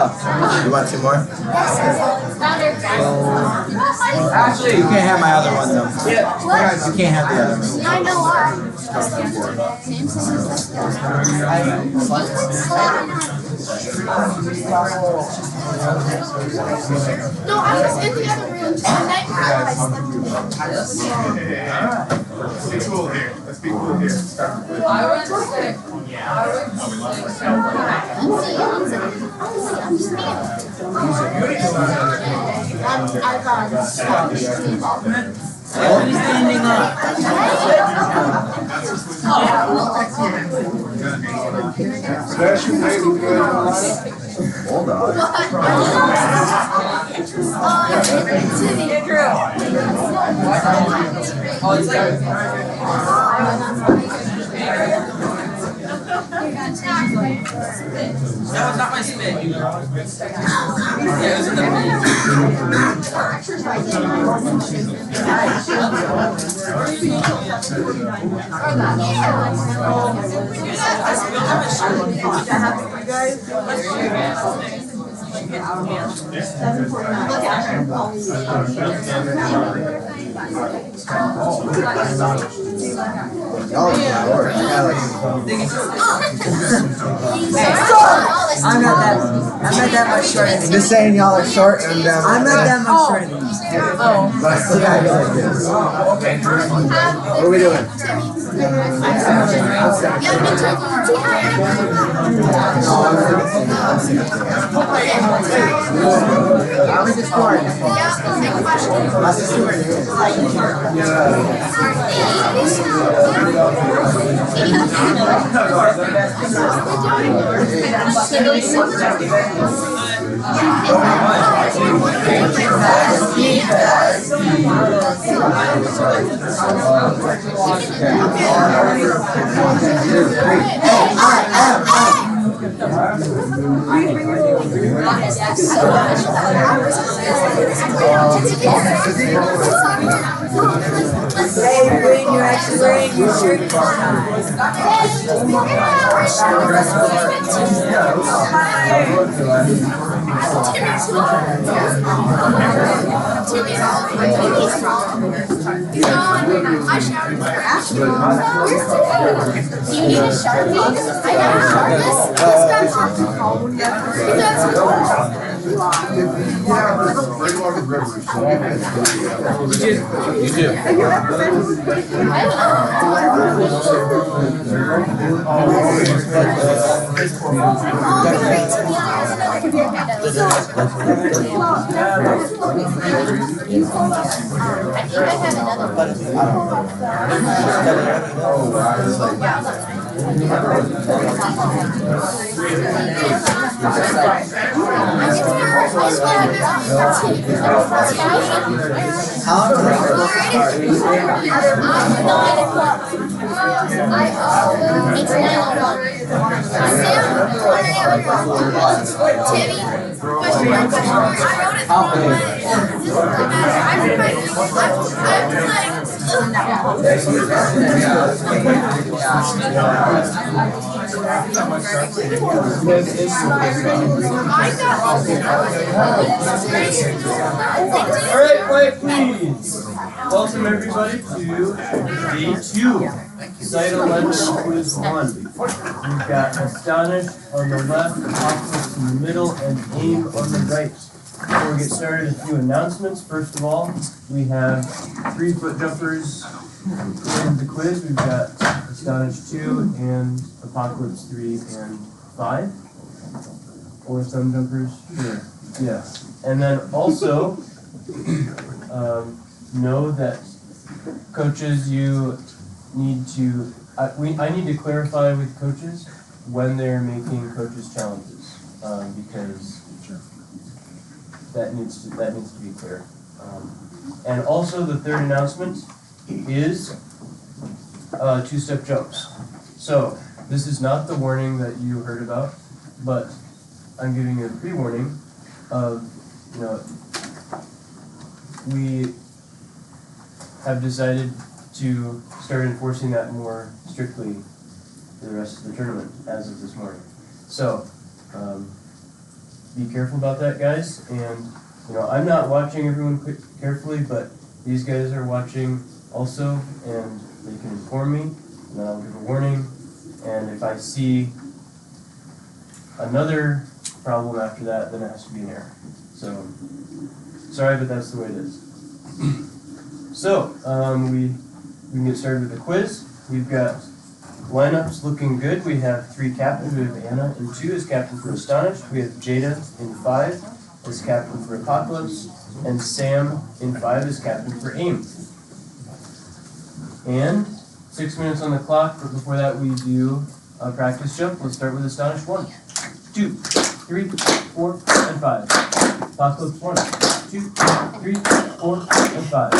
You want two more? Actually, You can't have my other one though. yeah. You can't have the other one. I know why. No, I was in the other room and I Let's be cool here. Let's be cool here. I would say, He's standing up. Special lady good. Hold on. oh, it's like, that was not my spit. Yeah, it was in the I'm not that much shorter than you. Just saying y'all are short and I'm not that much shorter than you. but I still gotta go like this. What are we doing? I'm just Stewart. That's the Stewart. Hey, Green, you're actually wearing your shirt this time. I showered with her after. Do you need a Sharpie? I have a Sharpie. That's cool. You do. Alright, quiet please. Welcome everybody to day 2. Site 11, quiz 1. We've got Astonish on the left, Apocalypse in the middle, and Aim on the right. Before we get started, a few announcements. First of all, we have 3-foot jumpers in the quiz. We've got Astonish 2 and Apocalypse 3 and 5. Or some jumpers here. Yes. And then also, know that coaches, you need to, I need to clarify with coaches when they're making coaches challenges, because that needs to be clear. And also the third announcement is 2-step jumps. So this is not the warning that you heard about, but I'm giving you a pre-warning of, we have decided to start enforcing that more strictly for the rest of the tournament as of this morning. So, be careful about that, guys. And I'm not watching everyone carefully, but these guys are watching also, and they can inform me, and then I'll give a warning. And if I see another problem after that, then it has to be an error. So, sorry, but that's the way it is. So, we can get started with the quiz. We've got lineups looking good. We have 3 captains. We have Anna in 2 as captain for Astonished. We have Jada in 5 as captain for Apocalypse. And Sam in 5 as captain for AIM. And 6 minutes on the clock, but before that we do a practice jump. Let's start with Astonished. 1, 2, 3, 4, and 5. Apocalypse 1, 2, 3, 4, and 5.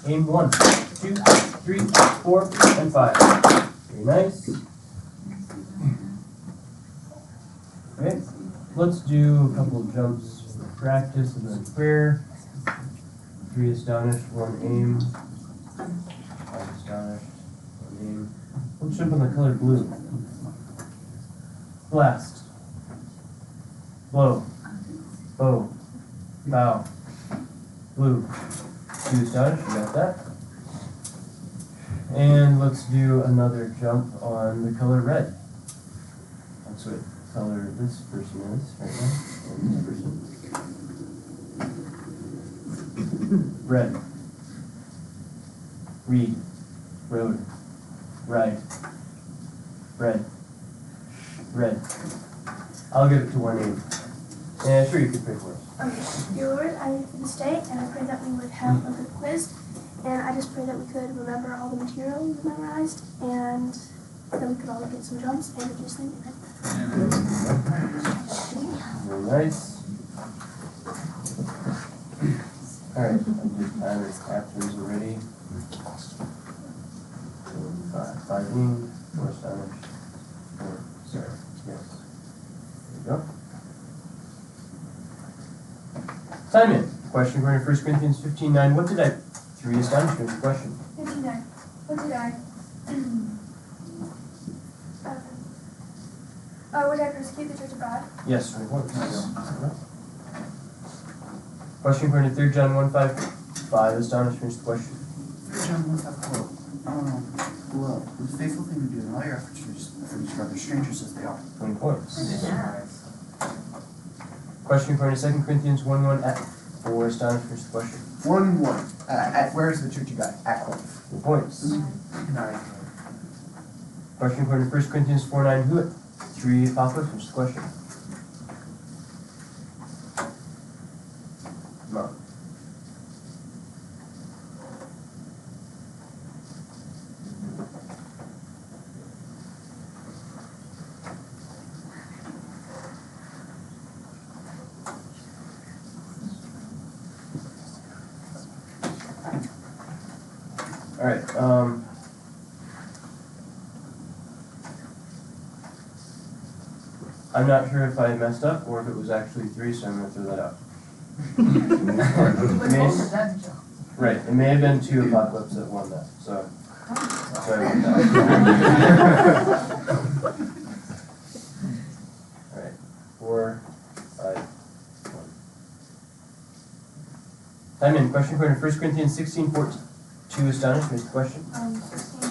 AIM 1, 2, 3, 4, and 5. Very nice. Okay, let's do a couple of jumps for practice and then prayer. 3 Astonished, 1 AIM. 5 Astonished, 1 AIM. Let's jump on the color blue. Blast. Blow. Bow. Bow. Blue. 2 Astonished, you got that. And let's do another jump on the color red. That's what color this person is right now. And this person. Red. Read. Road. Ride. Red. Red. I'll give it to 1 AIM. Yeah, sure, you can pray for us. Dear Lord, I thank you for this day, and I pray that we would have a good quiz. And I just pray that we could remember all the material we've memorized, and that we could all get some jumps and do something. Very nice. Alright, I'm just adding captains already. 5 AIM, 4 Astonished, 4, sorry, yes. There you go. Simon, question according to 1 Corinthians 15:9. What did I? 3 Astonished, finish the question. 59. What did I? Would I persecute the church of God? Yes, 24. Question according to 3 John 1:5. Astonished, finish the question. 3 John 1:5. Well, the faithful thing to do in all your efforts for each other, strangers as they are. 20 points. Question according to 2 Corinthians 1:1. For Astonished, finish the question. 1:1. Where is the church of God? At Corinth. 2 points. Alright. Question according to 1 Corinthians 4:9. Who? 3 Apocalypse, finish the question. Come on. Alright, I'm not sure if I messed up or if it was actually 3, so I'm going to throw that out. Right, it may have been 2 Apocalypse that won that, so sorry about that. Alright, 4, 5, 1. Time in. Question according to 1 Corinthians 16:14. 2 Astonished, finish the question. 16:14.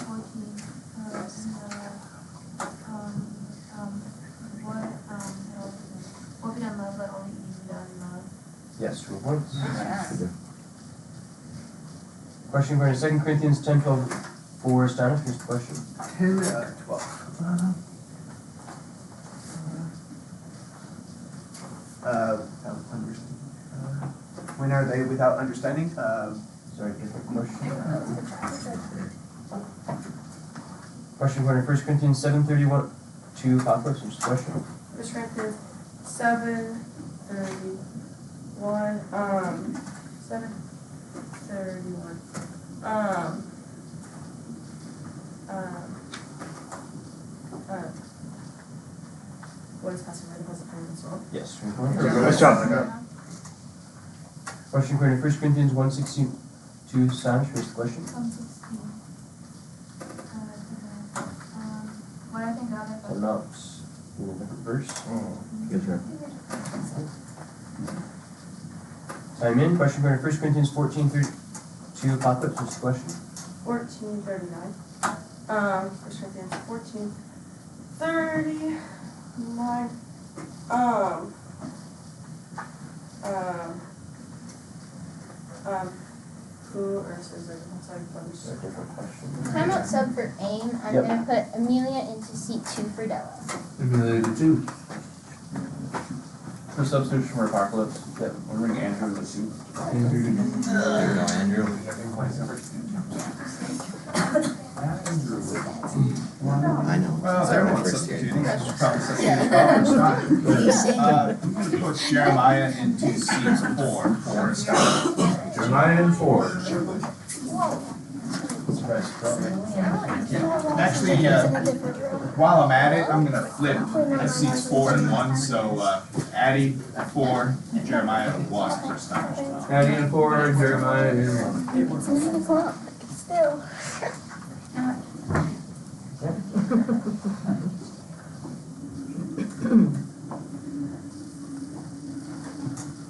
What be done love, but only easy done love. Yes, 2 points. Question according to 2 Corinthians 10:12. 4 Astonished, finish the question. 10:12. When are they without understanding? Sorry, different question. Question according to 1 Corinthians 7:31. 2 Apocalypse, finish the question. 1 Corinthians 7:31. 7:31. What is Pastor Red? Was it from as well? Yes, 3 points. Nice job. Question according to 1 Corinthians 1:16. 2 Astonished, finish the question. 1:16. What I think God has Time out. In a different verse. Good job. Time in. Question according to 1 Corinthians 14:32. Apocalypse. What's the question? 14:39. 1 Corinthians 14:39. Who or is it? Sorry, let me It's a see. different question. Time out sub for aim. I'm Yep. gonna put Amelia into seat 2 for Della. For substitution for apocalypse, yeah, we're bringing Andrew to 2. There you go, Andrew. I know. Well, It's our everyone's first year. substituting. That's probably substituting. I'm gonna put Jeremiah into seat 4 for Scott. Jeremiah in 4. Actually, while I'm at it, I'm gonna flip the seats 4 and 1. So Addie at 4, Jeremiah at 1 for Scott. Addie in 4, Jeremiah in 1. It's 9 o'clock. Still.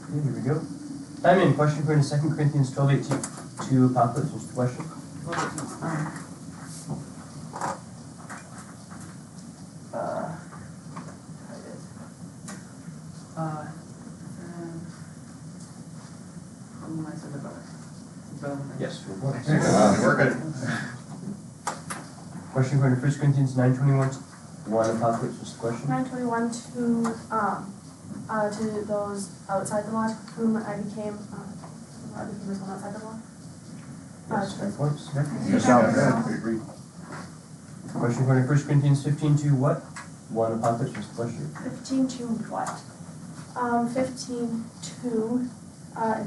Okay, here we go. Time in. Question according to 2 Corinthians 12:18. Apocalypse. What's the question? Who am I saying about? Brother. Yes. We're good. Question according to 1 Corinthians 9:21. Apocalypse. What's the question? 9:21 to those outside the law, whom I became as one outside the law. Yes, that works. You sound good. We agree. Question according to 1 Corinthians 15:2. What? 1 Apocalypse. What's the question? 15 to what? 15 to what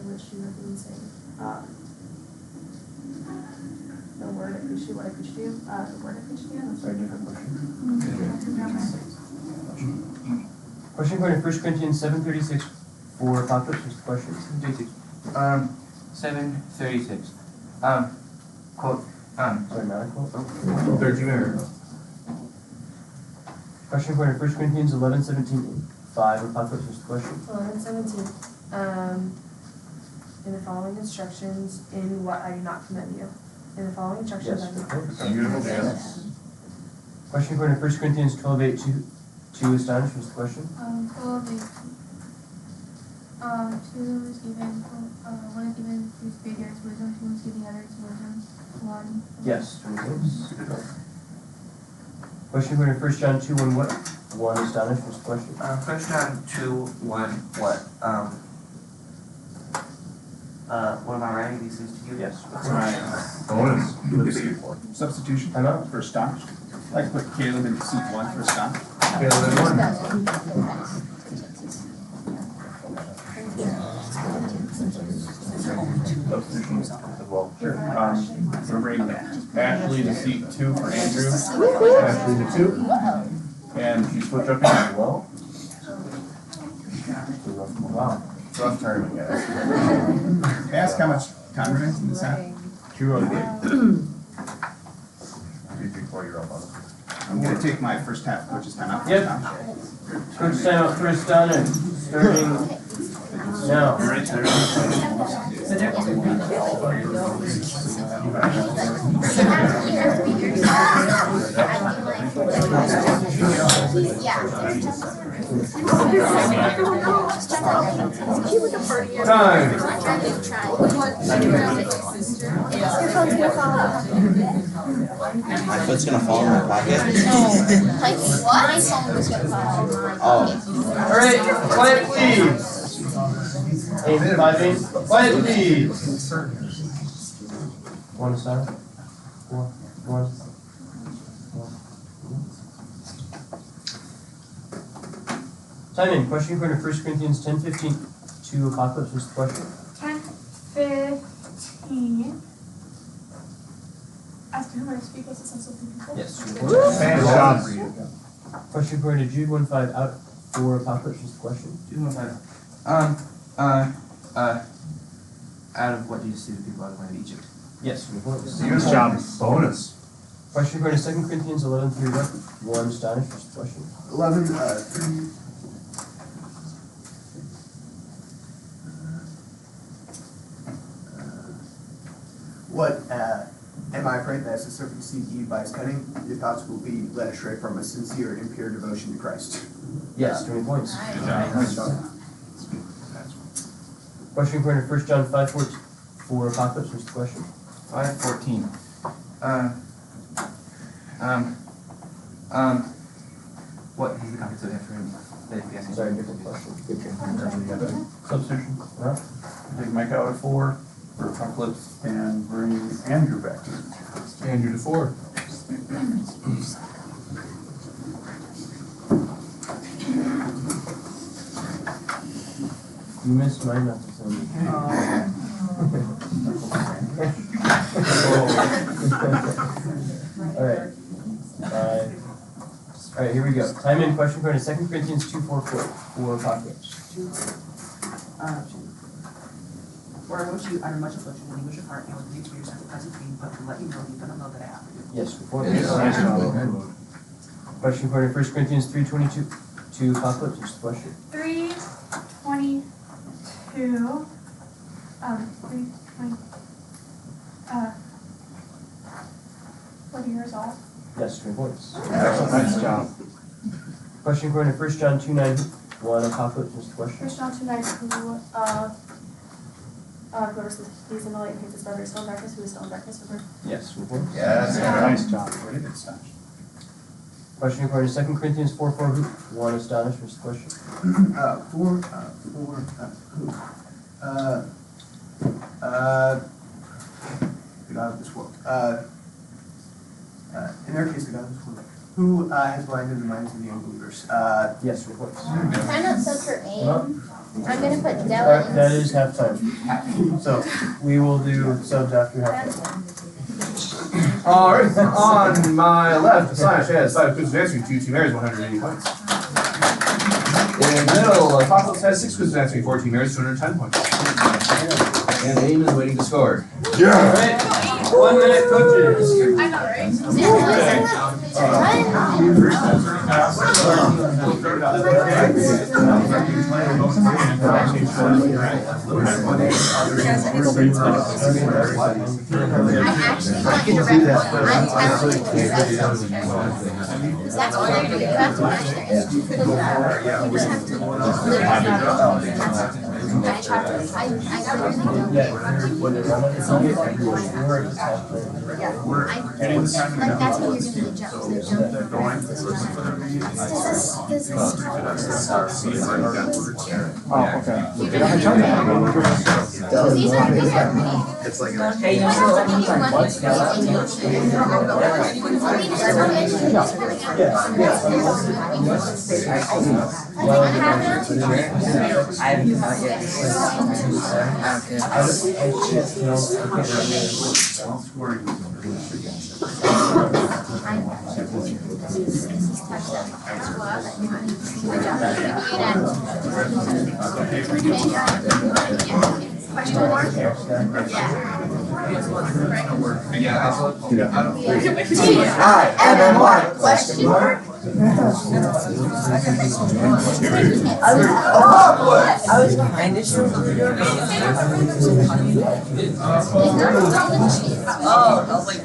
which you have been saying the word I preached to you, what I preached to you, the word I preached to you. Sorry, different question. Question according to 1 Corinthians 7:36. For Apocalypse. What's the question? 7:36. Quote, Sorry, not a quote. There's your error. Question according to 1 Corinthians 11:17. 5 Apocalypse. What's the question? 11:17. In the following instructions, in what I do not command you. In the following instructions, Yes, I do of not. course. Beautiful, yes. Question according to 1 Corinthians 12:8. 2 Astonished. What's the question? 12:8. 2 was given, 1 is given through Spirit, there is wisdom, 2 was given the other is wisdom, 1. Yes, 26. Question according to 1 John 2:1. What? 1 Astonished. What's the question? 1 John 2:1. What? What am I writing these things to you? Yes. Bonus. Substitution Time out. for Scott. I'd like to put Caleb into seat 1 for Scott. Caleb in 1. Substitution as well. Sure. We're bringing Ashley to seat 2 for Andrew. Ashley to 2. And she switched up as well. Wow. Rough tournament, guys. May I ask how much time remains in this half? 2:08. 4-year-old. I'm gonna take my first half coach's time out. Yep. Coach time out for Astonished. Starting now. Right there. Time. My foot's gonna fall in my pocket. Like what? My phone was gonna fall on mine. Oh. Alright, quiet please. 8, 5, 8. Quiet please. 1 star. 4, 1. Time in. Question according to 1 Corinthians 10:15. 2 Apocalypse. What's the question? 10:15. As to whom I speak as a sense of people. Yes. And Sean. Question according to Jude 1:5. Out for Apocalypse. What's the question? 2:15. Out of what do you see the people out of the land of Egypt? Yes. Good job. Bonus. Question according to 2 Corinthians 11:3, 1 astonished, first question. 11, what, am I afraid that as the serpent deceived Eve by his cunning, your thoughts will be led astray from a sincere and pure devotion to Christ? Yes, 20 points. Good job. Nice job. Question according to 1 John 5:14, for Apocalypse, what's the question? 5:14. What is the context of the answer? Sorry, different question. Substitution. Huh? Take Mike out at 4 for Apocalypse and bring Andrew back in. Andrew to 4. You missed my message. Alright. Alright, here we go. Time in question according to 2 Corinthians 2:4 for Apocalypse. For I wrote to you under much affliction and anguish of heart, and with grief for your sacrificing pain, but to let you know the abundant love that I have for you. Yes, before Nice job. Question according to 1 Corinthians 3:22 to Apocalypse, what's the question? 3:22. 3:20. What are yours all? Yes, 20 points. Excellent, nice job. Question according to 1 John 2:9, Apocalypse, what's the question? 1 John 2:9, whoever says he's in the light and hates his brother is still in darkness, who is still in darkness with her. Yes, 20 points. Yes, Nice job. Very good stuff. Question according to 2 Corinthians 4:4, one astonished, what's the question? Who? The God of this world. In their case, the God of this world. Who has blinded the minds of the unbelievers? Yes, 20 points. Try not such her aim. Well, I'm gonna put Della in. that is halftime. So, we will do subs after halftime. Alright, on my left, Astonished has 5 quizzes answering, 2 team errors, 180 points. In the middle, Apocalypse has 6 quizzes answering, 4 team errors, 210 points. And Aim is waiting to score. Alright, 1 minute coaches. I know, right? That's all they're doing. You have to match their age. You just have to literally. I literally don't. Yeah, when they run it, it's all like Like that's how you're gonna get jumps. The jump. Oh, okay. These are me. It's like Hey, you still have I haven't come out yet. Question mark? Hi, MMR. Question mark? I was kind of sure. Oh, I was like.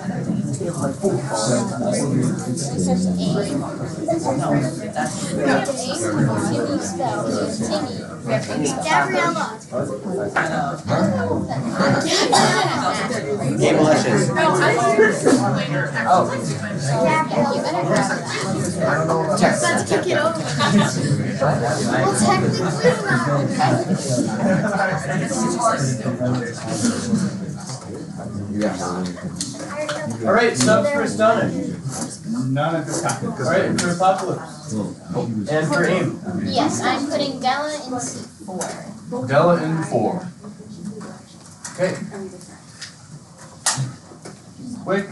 Gabriella. Gamelicious. Oh. Let's kick it over. Well, technically Alright, subs for Astonished. None at this time. Alright, for Apocalypse. And for Aim. yes, I'm putting Della in C4. Della in 4. Okay. Quick.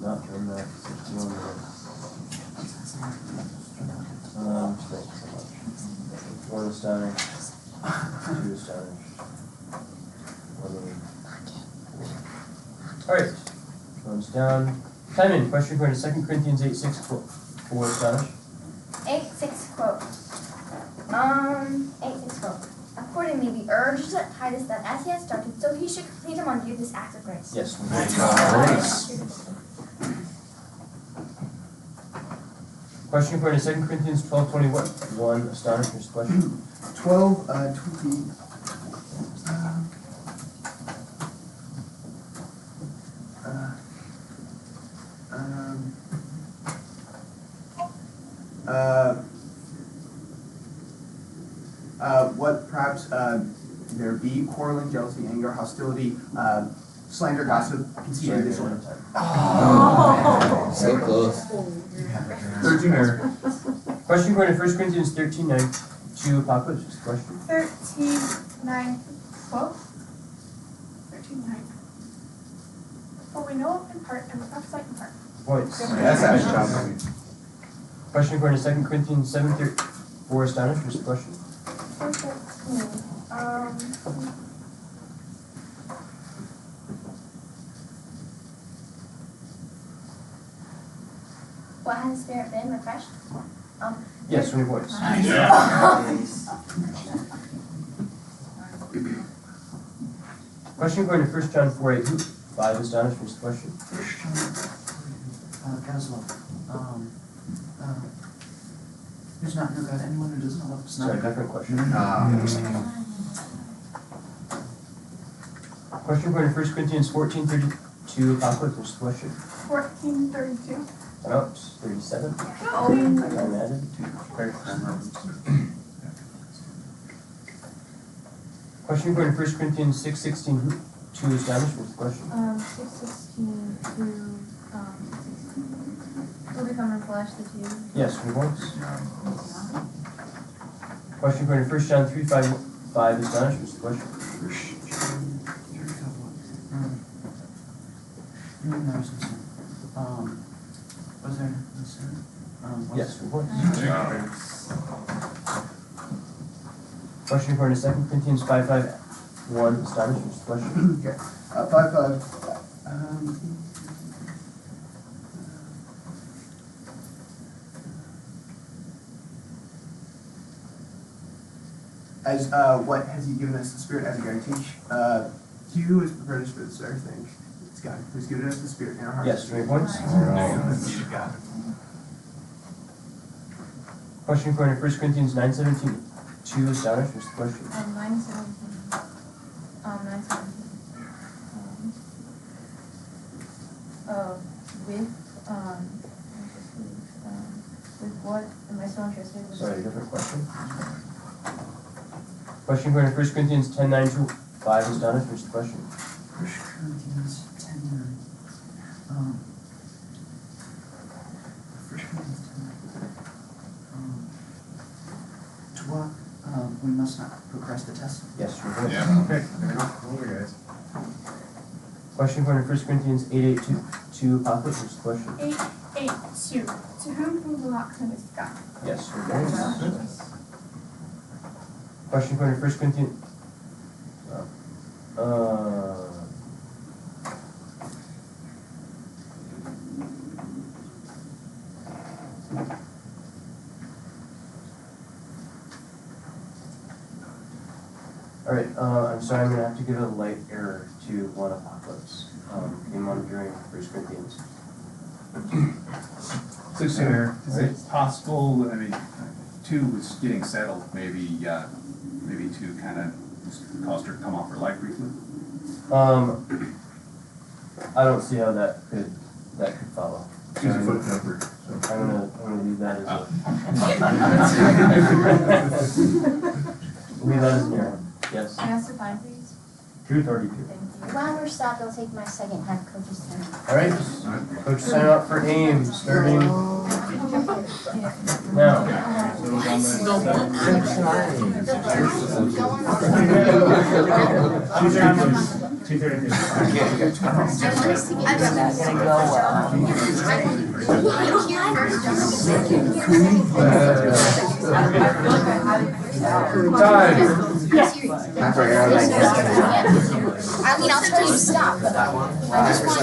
Not doing that. 61 minutes. One astonished. 2 astonished. 1 Aim. Alright, runs down. Timon, question according to 2 Corinthians 8:6 for Astonish. 8:6 quote. 8:6 quote. Accordingly, we urge Titus that as he has started, so he should complete among you this act of grace. Yes. Question according to 2 Corinthians 12:21. Astonish, first question. 12:20. What perhaps there be quarreling, jealousy, anger, hostility, slander, gossip, conceit, and disorder. So close. 13 error. Question according to 1 Corinthians 13:9 to Apocalypse. Just a question. 13:9 quote. 13:9. For we know in part and we prophesy in part. Points. That's actually John. Question according to 2 Corinthians 7:3 for Astonish. Just a question. 4:13. What has the Spirit been refreshed? Yes, 20 points. Question according to 1 John 4:8. 5 Astonish. First question. Caswell, who's not know God, anyone who doesn't love us not. Sorry, different question. Question according to 1 Corinthians 14:32 Apocalypse. First question. 14:32. Out 37. Oh. Time added. Question according to 1 Corinthians 6:16 to Astonish. First question. 6:16 through 6:16. Will become in flesh the two. Yes, 20 points. Question according to 1 John 3:5 Astonish. First question. Was there, Yes, 20 points. Question according to 2 Corinthians 5:1 Astonish. First question. Okay. 5:5. As what has he given us the Spirit as a guarantee? He who has prepared us for this very thing. It's God who's given us the Spirit in our hearts. Yes, 20 points. Question according to 1 Corinthians 9:17 to Astonish. First question. 9:17. 9:17. With what am I so interested in? Sorry, different question. Question according to 1 Corinthians 10:9 to 5 Astonish. First question. 1 Corinthians 10:9. 1 Corinthians 10:9. To what we must not put Christ to test. Yes, you're right. Yeah. Okay. Over, guys. Question according to 1 Corinthians 8:8 to Apocalypse. First question. 8:2. To whom we will not commit God. Yes, you're right. Question according to 1 Corinthians. Alright, I'm sorry, I'm gonna have to give a light error to one Apocalypse, in one during 1 Corinthians. 16 error. Is it possible, I mean, 2 is getting settled, maybe to kind of cause her to come off her life briefly? I don't see how that could follow. Use a foot number. I'm gonna leave that as a. Leave that as an error. Yes. Can I ask the time, please? 2:32. Thank you. When we're stopped, I'll take my second head coach's turn. Alright, coach sign up for aim, starting now. Time. Yes. I forgot I mean, I'll tell you to stop, but I just want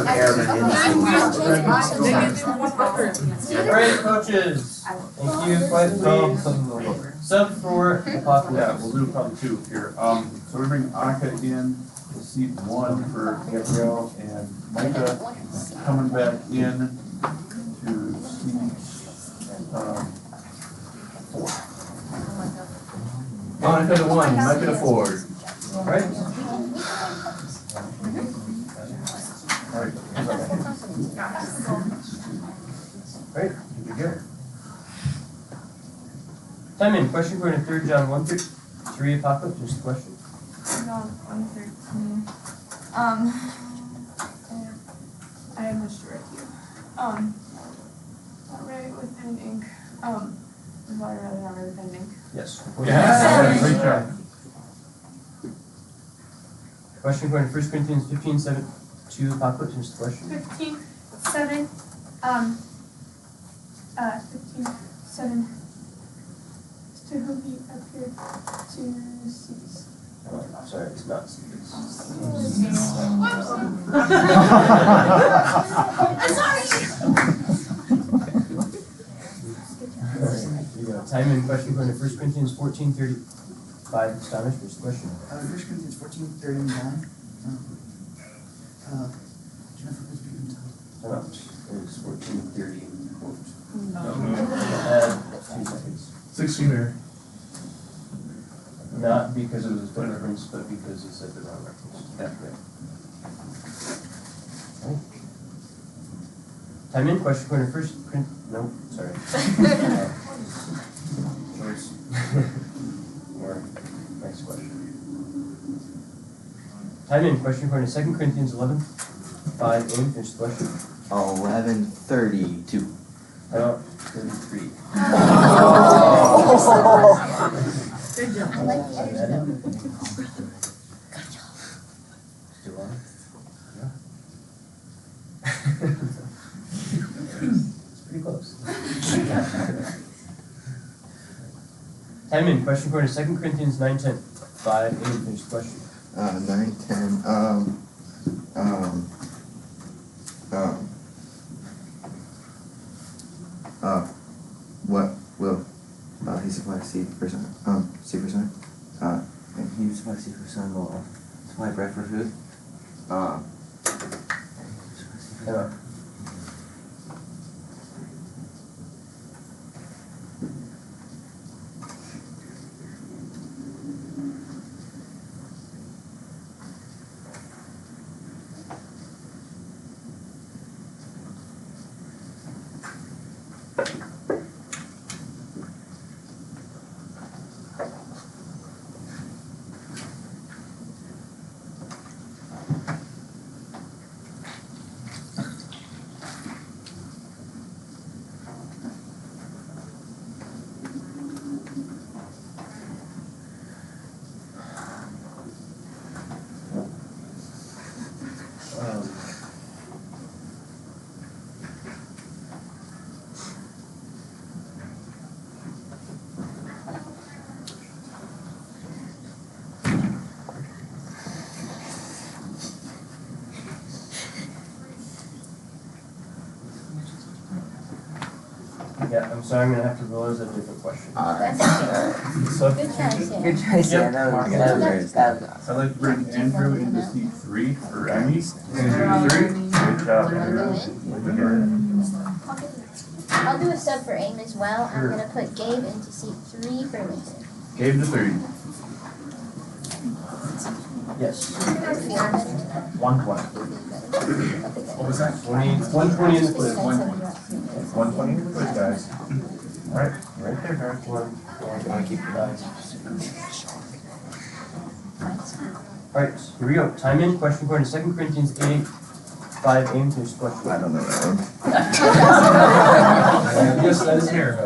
Alright, coaches. Thank you, quiet please. Sub for Apocalypse. Yeah, we'll do probably two here. So we bring Annika in to seat 1 for Gabrielle, and Micah coming back in to seat 4. Monica to 1, Micah to 4. Alright. Alright, here we go. Time in, question for the 3rd John 1:3 Apocalypse, just a question. John 1:13. I have much to write you. Not really with pen and ink. Is why I rather not really pen and ink. Yes. Yeah, great job. Question for the 1 Corinthians 15:7-2 Apocalypse, just a question. 15:7. 15:7. To whom he appeared to cease. Oh, sorry, it's not serious. I'm sorry. Here you go. Time in, question for the 1 Corinthians 14:35 Astonished, just a question. 1 Corinthians 14:39. Jennifer was being told. Time out. It was 14:30. No. 2 seconds. 16 there. Not because it was a split reference, but because it said the wrong reference. Yeah. Okay. Time in, question for the 1 Corinthians. No, sorry. Choice. Or next question. Time in, question for the 2 Corinthians 11:5. Aim, finish the question. 11:32. About 33. Good job. I like the Still on? Yeah. It's pretty close. Time in, question for the 2 Corinthians 9:10. 5, 8, finish the question. 9:10. What will he supply seed for sun? Seed for sun? And he supply seed for sun will supply bread for food. Yeah. Yeah, I'm sorry, I'm gonna have to realize a different question. Alright. So, Good try, Sam. Good try, Sam. That was I'd like to bring Andrew into seat 3 for Emmy. Andrew 3. Good job, Andrew. I'll do a sub for aim as well. I'm gonna put Gabe into seat 3 for Lincoln. Gabe to 3. yes. 120. What was that? 120 in the quiz. 120 in the quiz, guys. Alright, right there, guys. keep your eyes. Alright, here we go. Time in, question for the 2 Corinthians 8:5. Aim, finish the question. I don't know that one. Yes, that is here.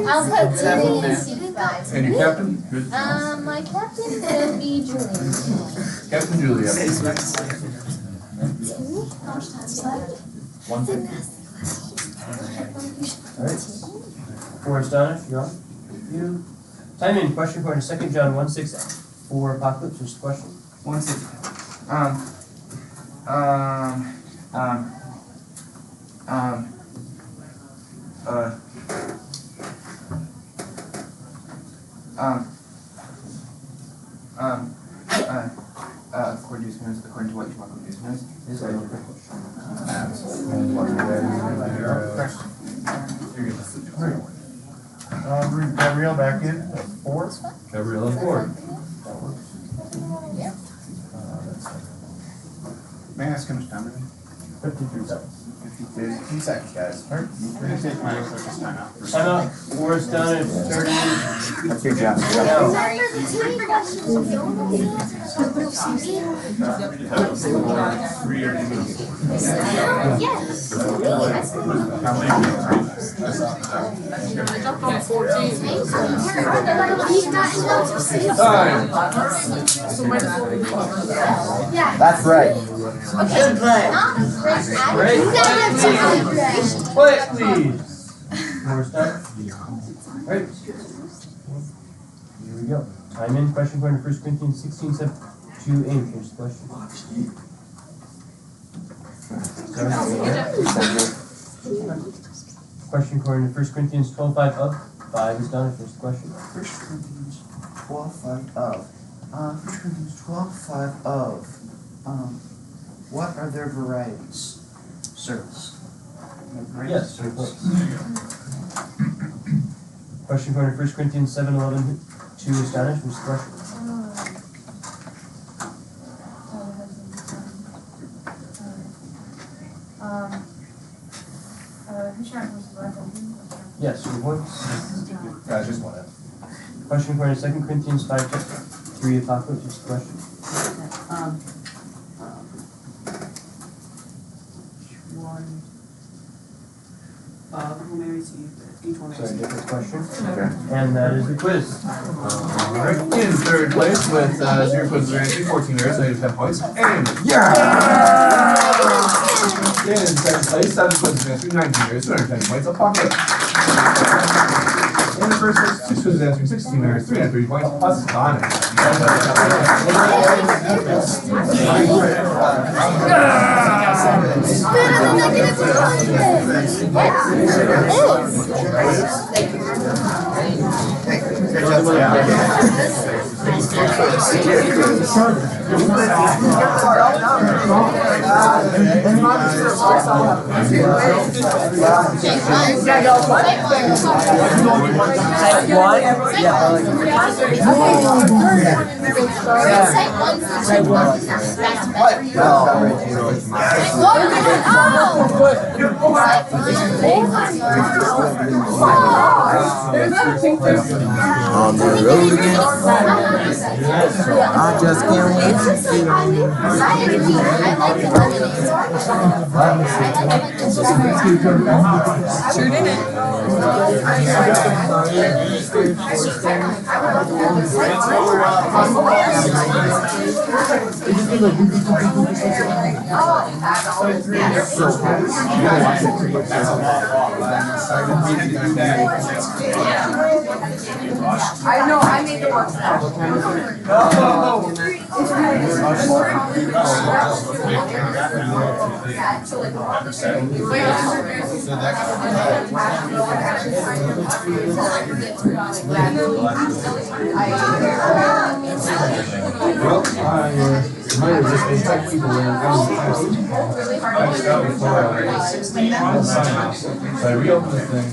I'll put Tilly in seat 5. And your captain? Good. My captain will be Julian. Captain Julia. How much time is left? 150. Alright. For Astonished, you're on. Thank you. Time in, question for the 2 John 1:6 for Apocalypse, just a question. 160. According to what you want to do, is a Bring Gabrielle back in at 4. Gabrielle on 4. That works. Yeah. May I ask how much time it is? 53 seconds. 52 seconds, guys. Alright, we're gonna take my focus time out. Time out. Forrest done at 30. That's your job. That's right. Good play. Play, please. Forrest done. Right. Here we go. Time in. Question according to 1 Corinthians 16:7 to aim. Finish the question. Question according to 1 Corinthians 12:5 of. 5 is done. Finish the question. 1 Corinthians 12:5 of. 1 Corinthians 12:5 of. What are their varieties? Service. Yes. Question according to 1 Corinthians 7:11 to astonish. Finish the question. Yes, your voice. Guys, just one. Question according to 2 Corinthians 5:3 Apocalypse. Just a question. Who marries you? Each one marries Sorry, you. different question. And that is the quiz. Alright, in third place with 0 quizzes answering, 14 errors, so you have 10 points. And Yeah! in second place, 7 quizzes answering, 19 errors, 210 points. Apocalypse. In the first place, 6 quizzes answering, 16 errors, 330 points. Astonish. On the road again. I just can't wait to see Sure didn't. I know, I made the one. Well, I might have just been typing people in. I just got before I sign off. So I reopened the thing.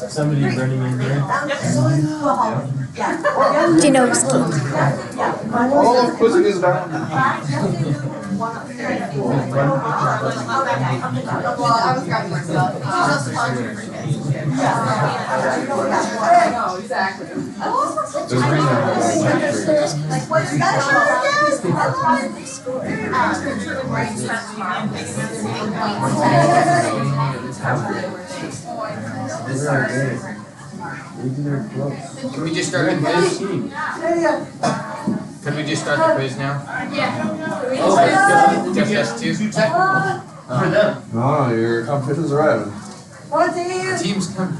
Somebody running in here. Do you know All of quizzing is down. Can we just start the quiz? Can we just start the quiz now? Oh, Just us two? for them. Oh, your competition's arriving. The team's coming.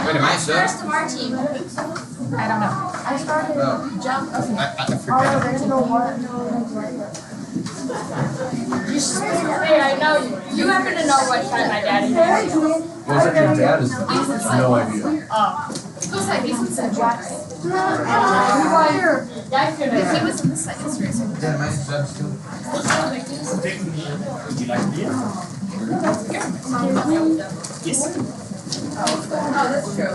Wait, am I a sub? First of our team. I don't know. I started jump. Okay. I Oh, forgot. there's no one. Wait, I know you happen to know what time my dad is. Was it your dad is no idea. Looks like he's in the black. That's good. He was in the second race. Yeah, am I a sub still? Oh, that's true.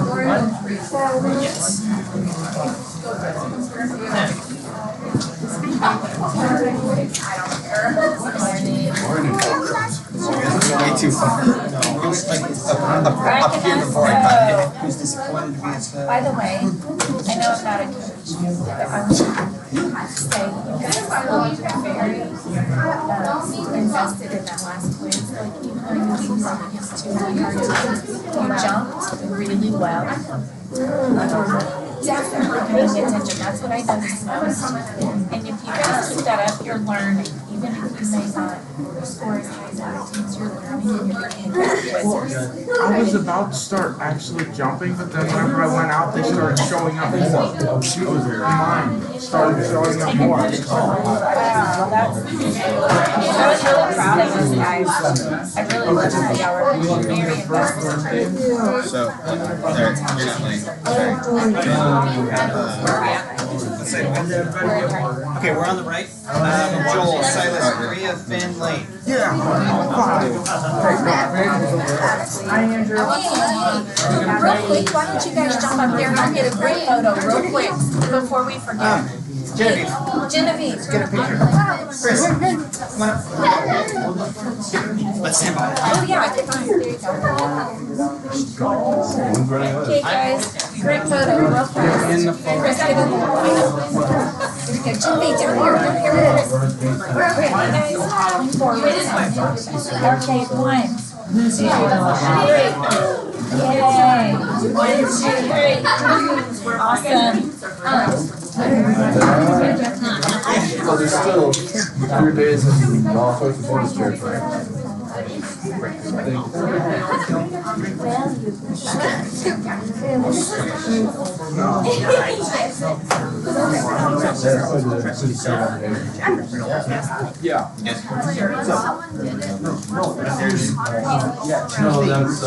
Way too far. It was like up here before I got it. Who's disappointed to be a sub? By the way, I know I'm not a coach, but I want to say you guys were very invested in that last quiz. Like even though you seemed like it's too hard, you jumped really well. Definitely paying attention. That's what I noticed most. And if you guys keep that up, you're learning. Even if you may not score as high as other teams, you're learning and you're getting quizzes. I was about to start actually jumping, but then whenever I went out, they started showing up more. Mine started showing up more. I was really proud of those guys. I really loved how y'all were very invested. So, there, you're not late. Sorry. Let's say, okay, we're on the right. Joel, Silas, Maria, Finn, Lane. Real quick, why don't you guys jump up there and I'll get a group photo real quick before we forget. Genevieve. Get a picture. Chris, come on up. Let's stand by. Oh yeah, I can there you go. Okay guys, group photo real fast. Chris, get in there. Here we go. Genevieve, down here. Down here with Chris. Okay, guys, lean forward. Okay, one. Yay. 1, 2, 3. Awesome. Well, there's still 3 days in all sorts of bonus territory. Yeah. No, that's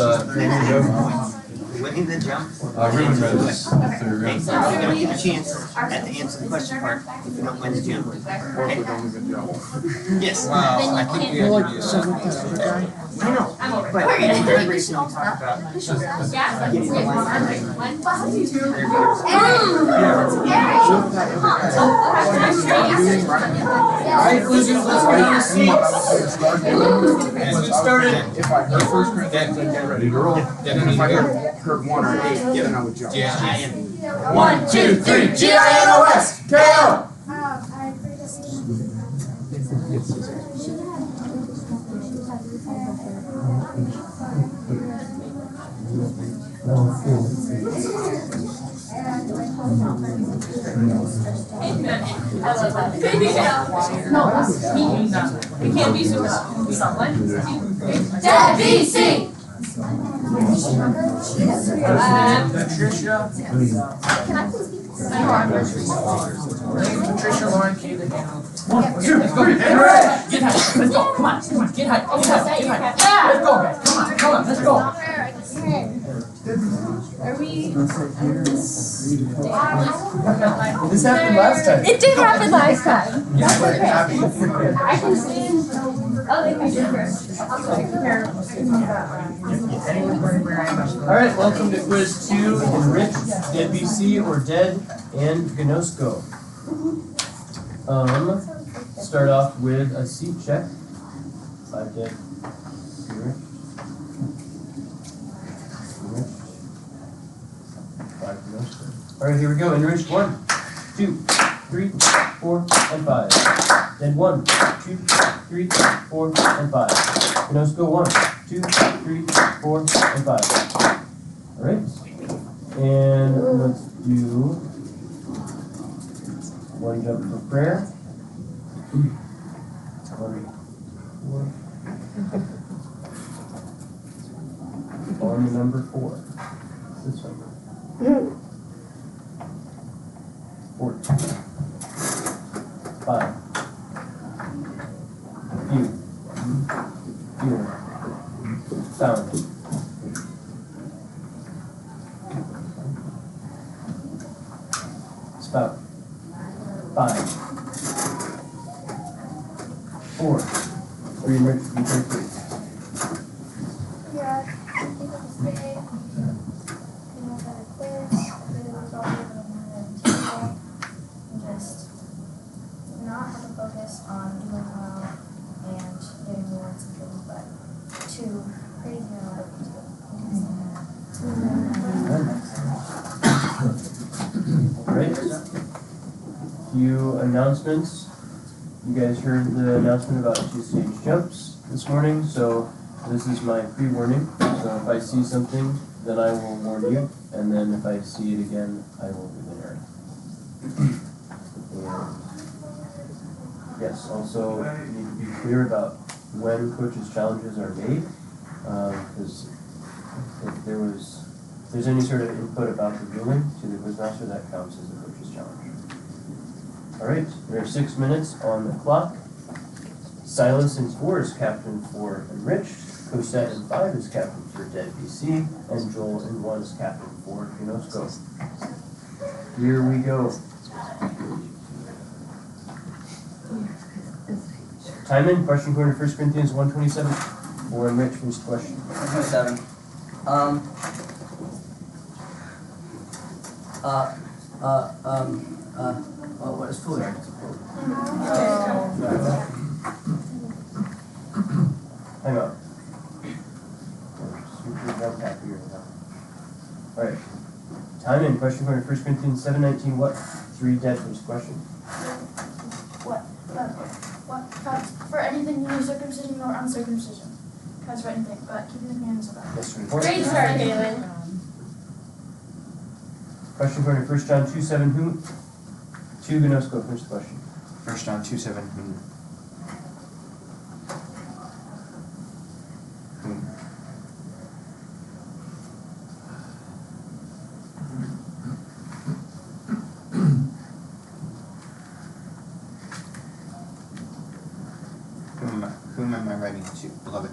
Winning the jump. ribbon rose. Okay, so you're gonna get a chance at the answer the question part if you don't win the jump. Yes. Wow, I think we have to do something. I know, but every racing we talk about getting the Alright, losers, let's get on the seats. Let's get started. If I heard first grade, then I'd get ready to roll. And then if I heard 1 or 8, then I would jump. Yeah. 1, 2, 3, GINOS! KO! We can't be someone. Dad, BC! Patricia. Patricia, Lauren, Kayla, Hannah. 1, 2, 3, and red! Get high, let's go, come on, get high, let's go, guys, come on, let's go. Are we? This happened last time. It did happen last time. That's okay. I can see. Oh, they can do first. Alright, welcome to quiz 2, Enrich, Dead BC, or Dead, and Gnosko. Start off with a seat check. 5 dead. Enrich. 5 Gnosko. Alright, here we go. Enrich 1, 2, 3, 4, and 5. Dead 1, 2, 3, 4, and 5. Gnosko 1, 2, 3, 4, and 5. Alright. And let's do 1 jump for prayer. 1, 4. On the number 4. This one. 14. 5. Few. Found. Spout. 5. 4. 3 enriched BQF. Yeah, I think it was today. You know, got a quiz, really was all over the table. And just not have a focus on doing well and getting awards and things, but to praise your own Great. Few announcements. You guys heard the announcement about 2-stage jumps this morning, so this is my pre-warning. So if I see something, then I will warn you, and then if I see it again, I will give an error. And yes, also you need to be clear about when coaches' challenges are made, because if there's any sort of input about the ruling to the quizmaster, that counts as a coach's challenge. All right, there are 6 minutes on the clock. Silas in 4 is captain for Enriched. Cosette in 5 is captain for Dead BC, and Joel in 1 is captain for Unosco. Here we go. Time in, question according to 1 Corinthians 1:27. For Enriched, first question. 127. What is foolish? Hang on. Alright. Time in, question according to 1 Corinthians 7:19. What? 3 dead, first question. For anything, neither circumcision nor uncircumcision. That's for anything, but keeping the commandments of God. Yes, report. Great start, Kaylin. Question according to 1 John 2:7. Who? 2 Gnosko, first question. 1 John 2:7. Whom am I writing to, beloved?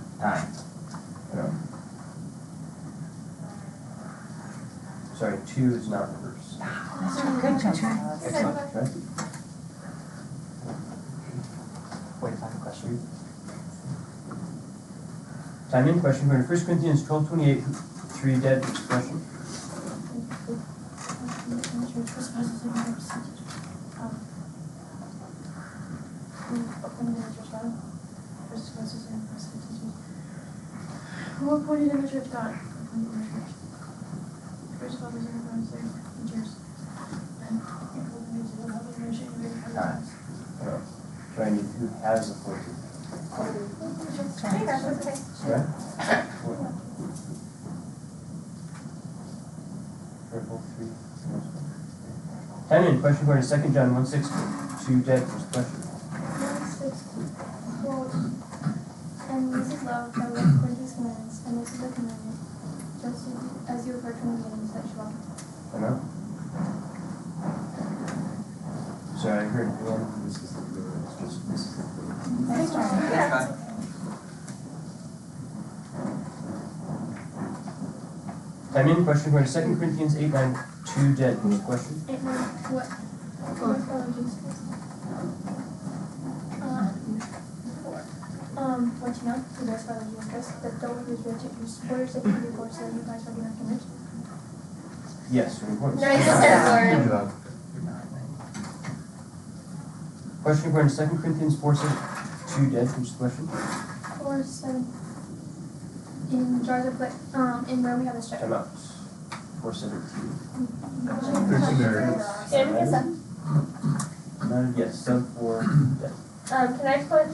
Sorry, 2 is not reverse. Good job. Excellent. Okay. Wait, if I have a question. Time in, question according to 1 Corinthians 12:28. 3 dead, first question. Who appointed in the church God? Appointed in the church. First fathers and friends, their teachers. And Trying to who has appointed. Right? Purple 3. Time in, question according to 2 John 1:6. 2 dead, first question. And this is love, that we have according to his commandments, and this is the commandment, just as you have heard from the beginning, that you walk in it. I know. Sorry, I heard and this is the Time in, question according to 2 Corinthians 8:9. 2 dead, first question. 8:9, what? What you know, who does follow you interest, that though he was rich, if your supporters, if you before, so you guys are not convinced. Yes, report. Nice job, Good job. Question according to 2 Corinthians 4:7. 2 dead, first question. 4:7. In jars of clay, in where we have a strip. Time out. 4:17. Can I get some? Yes, sub 4 dead. Can I put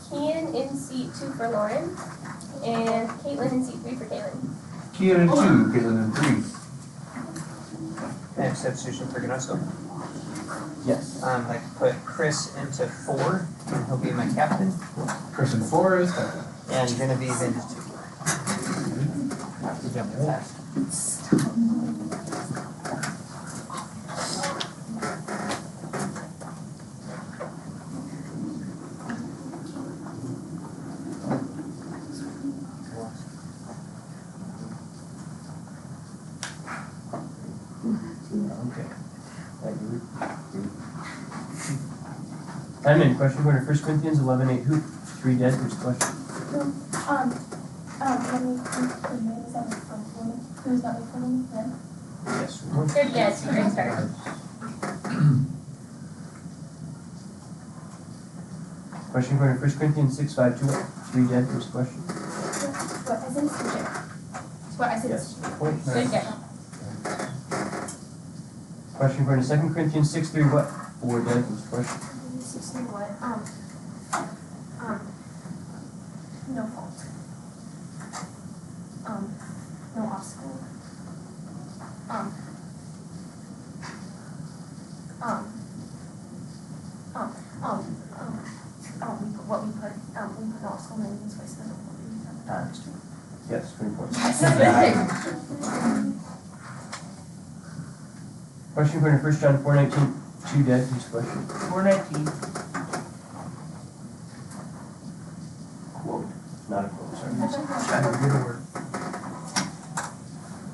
Kian in seat 2 for Lauren, and Caitlin in seat 3 for Kaylin? Kian in 2, Caitlin in 3. Can I have substitution for Gnosko? Yes. I put Chris into 4, and he'll be my captain. Chris in 4 is captain. And Genevieve into 2. Have to jump fast. Time in. Question according to 1 Corinthians 11:8. Who? 3 dead. Who's the question? Let me, is that woman? Who's not with woman then? Yes. Good guess. Great start. Question according to 1 Corinthians 6:5. 3 dead. Who's the question? What, I said it's Jared. What, I said Yes. it's Point. Good guess. Question according to 2 Corinthians 6:3. What? 4 dead. Who's the question? 16 what? No fault. No obstacle. We put no obstacle in this way, so that's what Yes. 3 points. Question according to 1 John 4:19. 2 dead. Who's the question? 419. Quote. Not a quote. Sorry.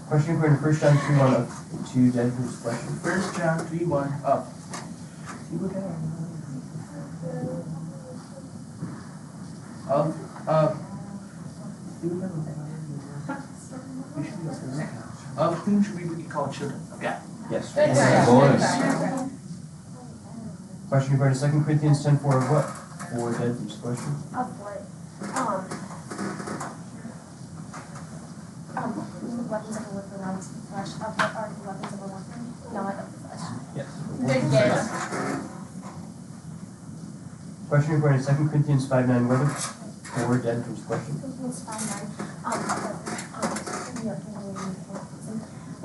Question according to 1 John 3:1. 2 dead. Who's the question? 1 John 3:1 up. Of whom should we be called children? Okay. Yes. Good guess. Question according to 2 Corinthians 10:4. What? 4 dead. Who's the question? Of what? Weapons of a warfare not of the flesh. Of what are the weapons of a warfare? Not of the flesh. Yes. Good guess. Question according to 2 Corinthians 5:9. Whether 4 dead. Who's the question? Corinthians 5:9.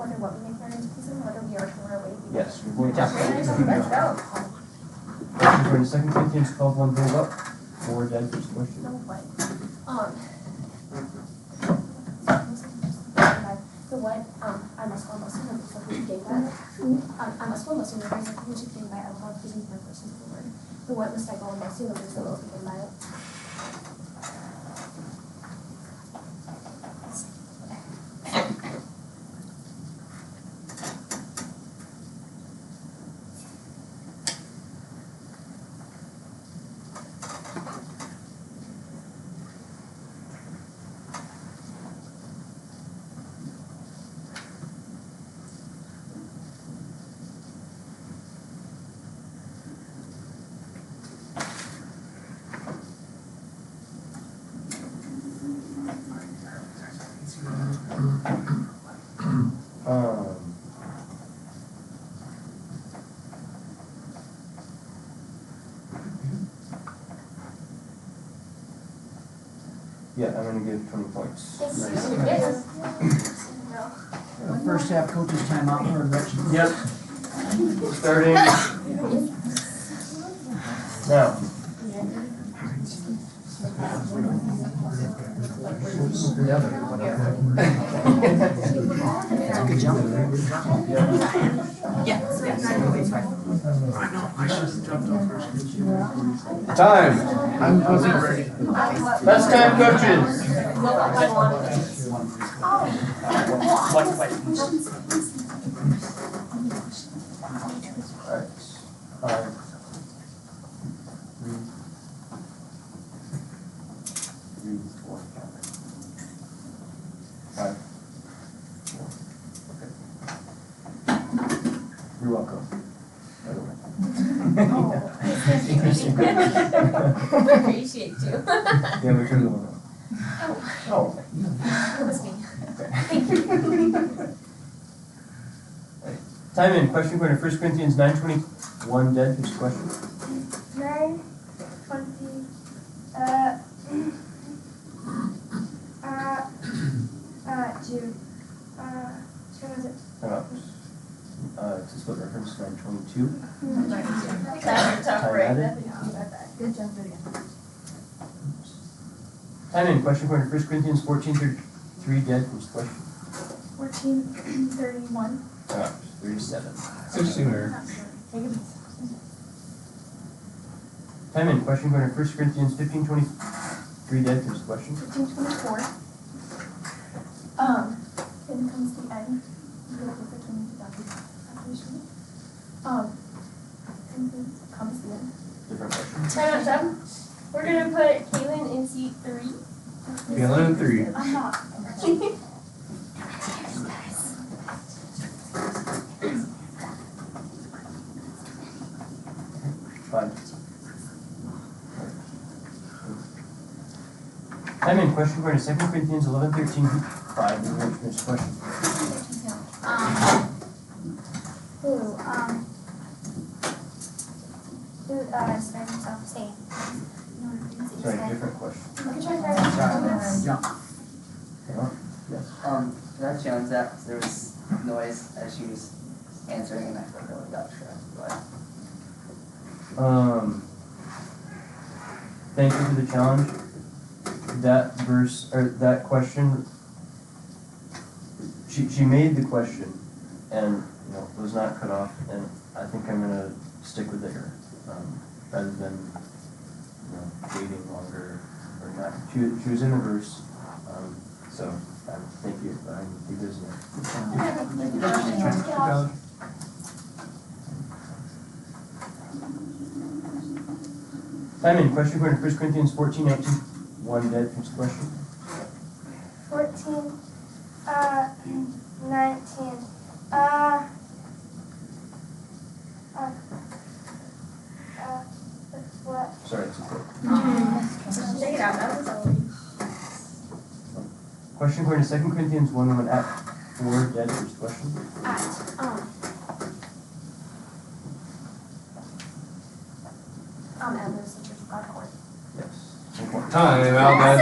Whether what we may carry into prison, whether we are torn away. Yes. Let's go. Question according to 2 Corinthians 12:1. Build up. 4 dead. Who's the question? No what? The what? I must go most of the people who gave that. I must go most of the others who should gain by alcohol, using my persons of the word. The what must I go most of the others that will be gained by it. Yeah, I'm gonna give 20 points. First half coaches timeout for elections. Yep. Starting now. Good jump. Time. I wasn't ready. Best time coaches. One question. Alright. 3, 4, 5, 4. Okay. You're welcome. Appreciate you. Yeah, we're turning the one. Oh. It was me. Time in. Question according to 1 Corinthians 9:21. Dead. Who's the question? 9, 20, Jude, what was it? It's a split reference, 9:22. Tough break. Good job, video. Time in. Question according to 1 Corinthians 14:33. Dead. Who's the question? 14:31. 37. So sooner. Time in. Question according to 1 Corinthians 15:23. Dead. Who's the question? 15:24. Then comes the end. Comes in. Different question. Time out, we're gonna put Caitlin in seat 3. Caitlin in 3. I'm not. Fine. Time in question according to 2 Corinthians 11:13. 5. Next question. Spare himself, say. Sorry, different question. Okay, try Yes. That challenge that there was noise as she was answering and I really got distracted by it. Thank you for the challenge. That verse, or that question, she made the question and, was not cut off, and I think I'm gonna stick with it here, rather than, waiting longer or not. She was in the verse, so, thank you, I'm revisiting it. Time in question according to 1 Corinthians 14:19. 1 dead. Finish the question. 14, 19. What? Sorry, it's a quote. Check it out, that was already. Question according to 2 Corinthians 1:1 at 4 dead. Finish the question. Elders, the church of God court. Yes. Time out, guys.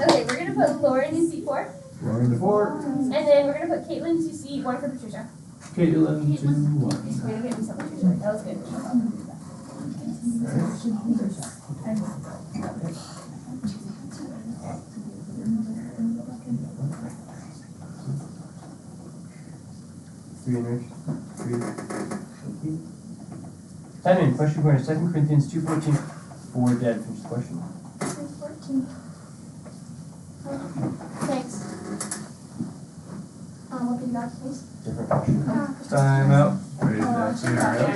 Okay, we're gonna put Lauren in seat 4. Lauren to 4. And then we're gonna put Caitlin to seat 1 for Patricia. Caitlin to 1. Way to get me some Patricia. That was good. Three in. Thank you. Time in question according to 2 Corinthians 2:14. 4 dead. Finish the question. 14. Thanks. What do you got, please? Different question. Time out. Ready to dance in area.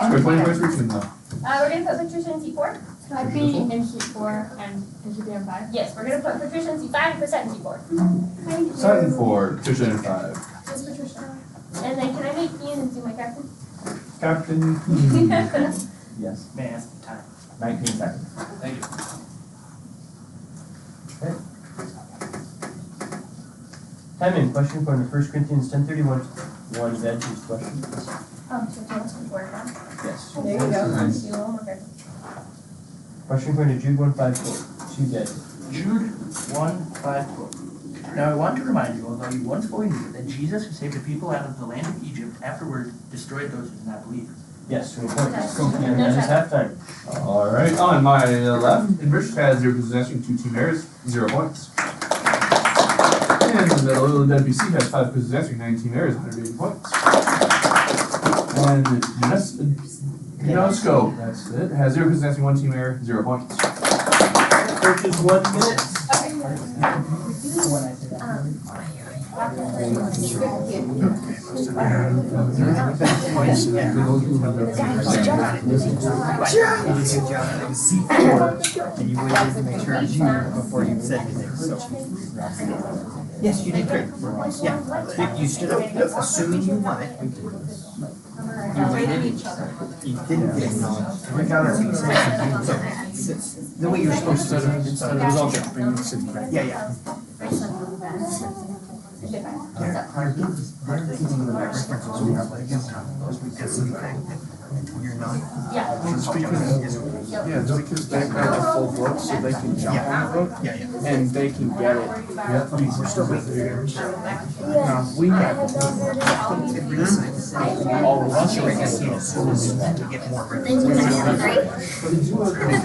Score 20 points for each of them. We're gonna put Patricia in seat 4. I'd be in seat 4 and should be in 5. Yes, we're gonna put Patricia in seat 5 and put Seth in seat 4. Sutton 4, Patricia in 5. Just Patricia. And then can I make Ian into my captain? Captain. Yes. May I ask the time? 19 seconds. Thank you. Okay. Time in question according to 1 Corinthians 10:31. 1 dead. Finish the question. So do you want to work on? Yes. There you go. Do a little more good. Question according to Jude 1:5. 2 dead. Jude 1:5. Now I want to remind you, although you once fully knew, that Jesus, who saved the people out of the land of Egypt, afterward destroyed those who did not believe. Yes, 20 points. And that is halftime. Alright, on my left, Enriched has 0 possessing, 2 team errors, 0 points. And in the middle, the WC has 5 possessing, 9 team errors, 180 points. And Unesco, that's it, has 0 possessing, 1 team error, 0 points. Coach is 1 minute. Seat 4, and you waited to make sure you before you said anything. So, yes, you did great. Yeah, you stood up, assuming you won it. You waited. You didn't get acknowledged. We got our pieces. The way you're supposed to. It was all good. Yeah, yeah. You're not. Yeah. It's because they've got a full book, so they can jump on the book, and they can get it. We're still with it. No, we have it. All of us are as soon as we get more records. Because we would have been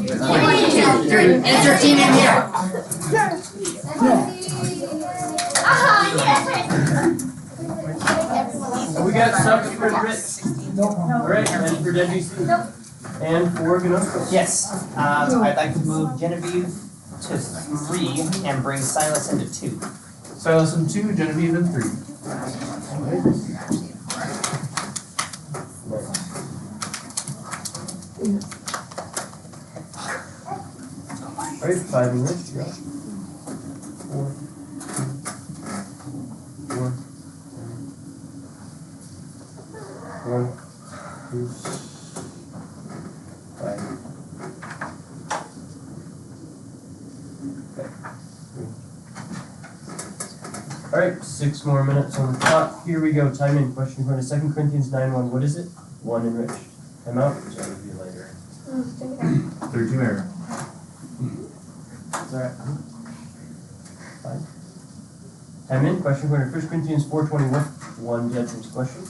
Insert team in here. We got something for Rich. Alright, and for WC. Nope. And for Gnosko. Yes, I'd like to move Genevieve to 3 and bring Silas into 2. Silas in 2, Genevieve in 3. Alright, 5 and Rich, you're up. 4, 1, 2, 5. Okay. Alright, 6 more minutes on the clock. Here we go. Time in. Question going to 2 Corinthians 9:1. What is it? 1 enriched. Time out. Which I will be later. 32 Mary. It's alright. 5. Time in. Question going to 1 Corinthians 4:20. What? 1 judgment's question.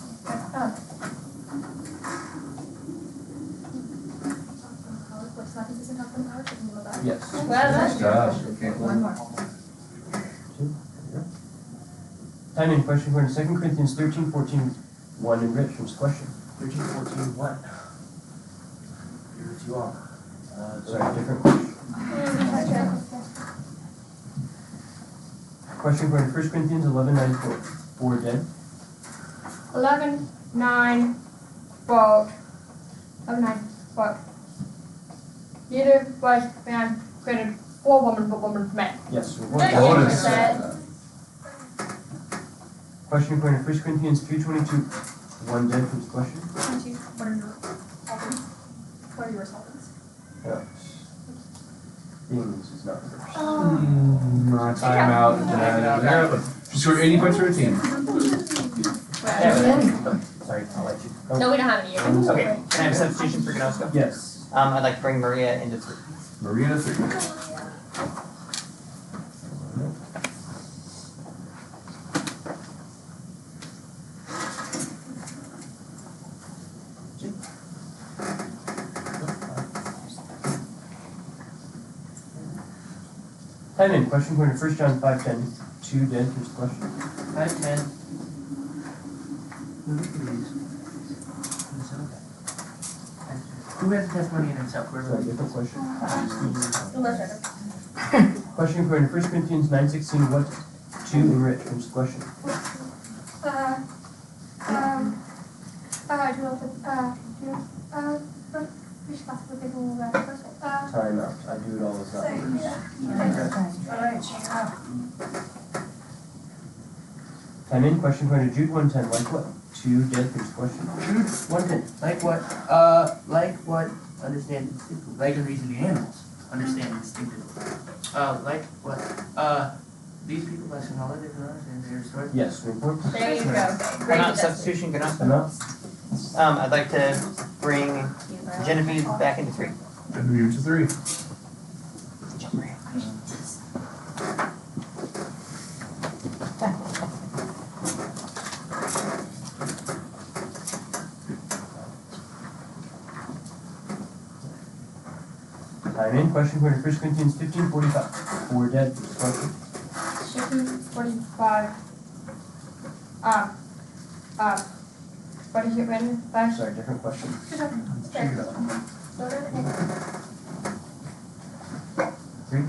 Yes. Nice job. Okay. 1 more. 2. Time in. Question going to 2 Corinthians 13:14. 1 enrichment's question. 13:14 what? You're too off. Sorry, different question. Question going to 1 Corinthians 11:9. 4 dead. 11, 9, quote. 11, 9, quote. Neither was man created for woman, but woman for man. Yes. Bonus. Question going to 1 Corinthians 3:22. 1 dead from the question. 22. What are your solvents? Yeah. Beings is not the first. Time out. Yeah, but just score 80 points for a team. Sorry, I'll let you. No, we don't have any. Okay, can I have a substitution for Gnosko? Yes. I'd like to bring Maria into 3. Maria to 3. Time in. Question going to 1 John 5:10. 2 dead from the question. 5:10. Who has a testimony in himself? Sorry, different question. Elizabeth. Question going to 1 Corinthians 9:16. What? 2 enrich from the question. Time out. I do it all the time. Time in. Question going to Jude 1:10. Like what? 2 dead from the question. Jude 1:10. Like what? Understand instinctively. Like and reason the animals. Understand instinctively. Like what? These people less knowledge than us and their story. Yes, report. There you go. Time out, substitution Gnosko. Time out. I'd like to bring Genevieve back into 3. Genevieve to 3. Time in. Question going to 1 Corinthians 15:45. 4 dead from the question. 45. What is it written by? Sorry, different question. Okay. 3.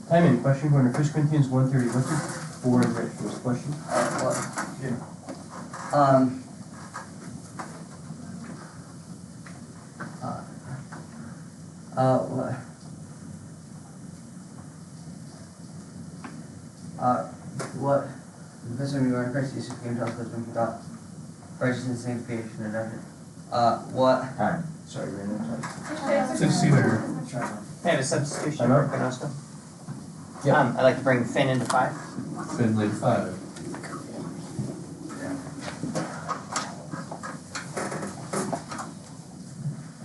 Time in. Question going to 1 Corinthians 1:30. What's it? 4 enrich from the question. What? Because when we were in Christ Jesus came to us because when we got righteousness, sanctification, and everything. What? Time. Sorry, ran out of time. 16 Mary. Can I have a substitution Time for out. Gnosko? Yeah. I'd like to bring Finn into 5. Finley 5.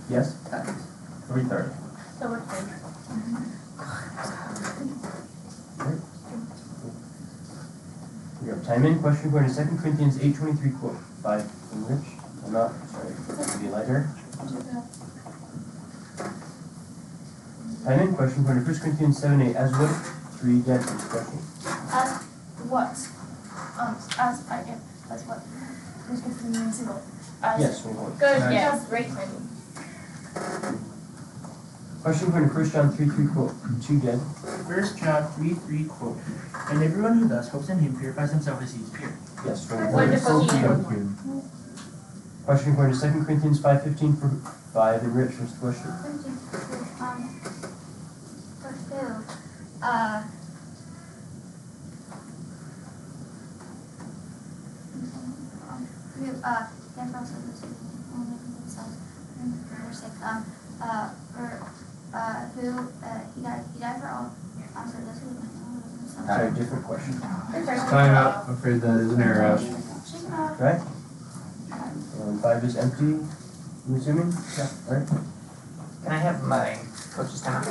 Yes? 3:30. So what's it? We have time in. Question going to 2 Corinthians 8:23. Quote. 5 enrich. I'm not. Sorry. To be lighter. Time in. Question going to 1 Corinthians 7:8. As what? 3 dead from the question. As what? as I am, that's what is good for me in single. Yes, 1 point. Good, Nice. yes, great timing. Question according to 1 John 3:3 quote, 2 dead. 1 John 3:3 quote, and everyone who thus hopes in him purifies himself as he is pure. Yes, Wonderful team. Question according to 2 Corinthians 5:15 for 5 and Rich, first question. For who? Therefore also those who only themselves for sake, he died for all, so those who themselves. Sorry, different question. Time out. I'm afraid that is an error. Right? 5 is empty, I'm assuming? Yeah. Alright. Can I have my coach's time?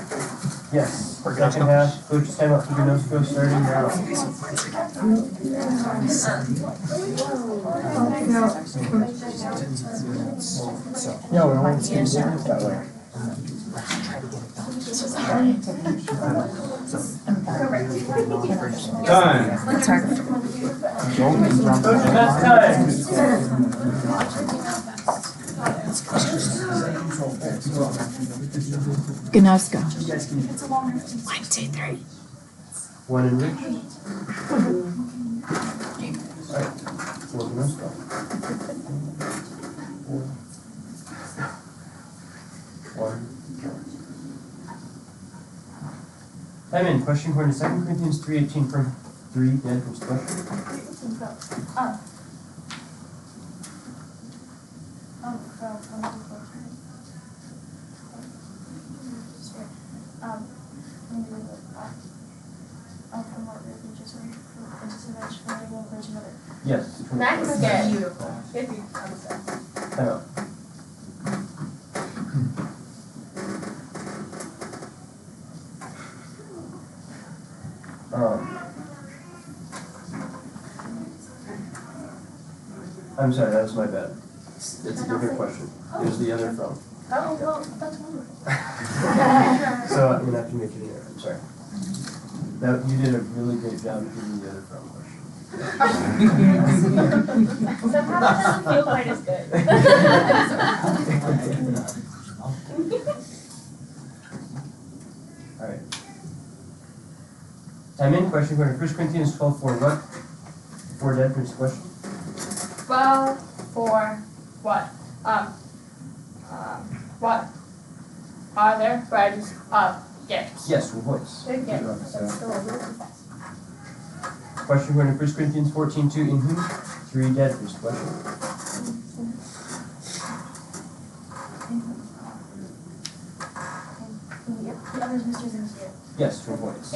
Yes. For girls' Second half, coach's time out for Gnosko starting now. Yeah, we're all same difference that way. Time. Gnosko. 1, 2, 3. 1 and Rich. Alright, 4 Gnosko. 1. Time in. Question according to 2 Corinthians 3:18 from 3 dead first question. Yes. Max get you. Time out. I'm sorry, that was my bad. It's a different question. It was the other from. Oh, well, that's wonderful. So I'm gonna have to make it an error. I'm sorry. That you did a really great job giving the other from question. Somehow that doesn't feel quite as good. All right. Time in. Question according to 1 Corinthians 12:4. What? 4 dead first question. 12 for what? What are there breads of gifts? Yes, with voice. Good gift. That's still a little too fast. Question according to 1 Corinthians 14:2. In whom? 3 dead first question. The others, Mr. Zinski. Yes, with voice.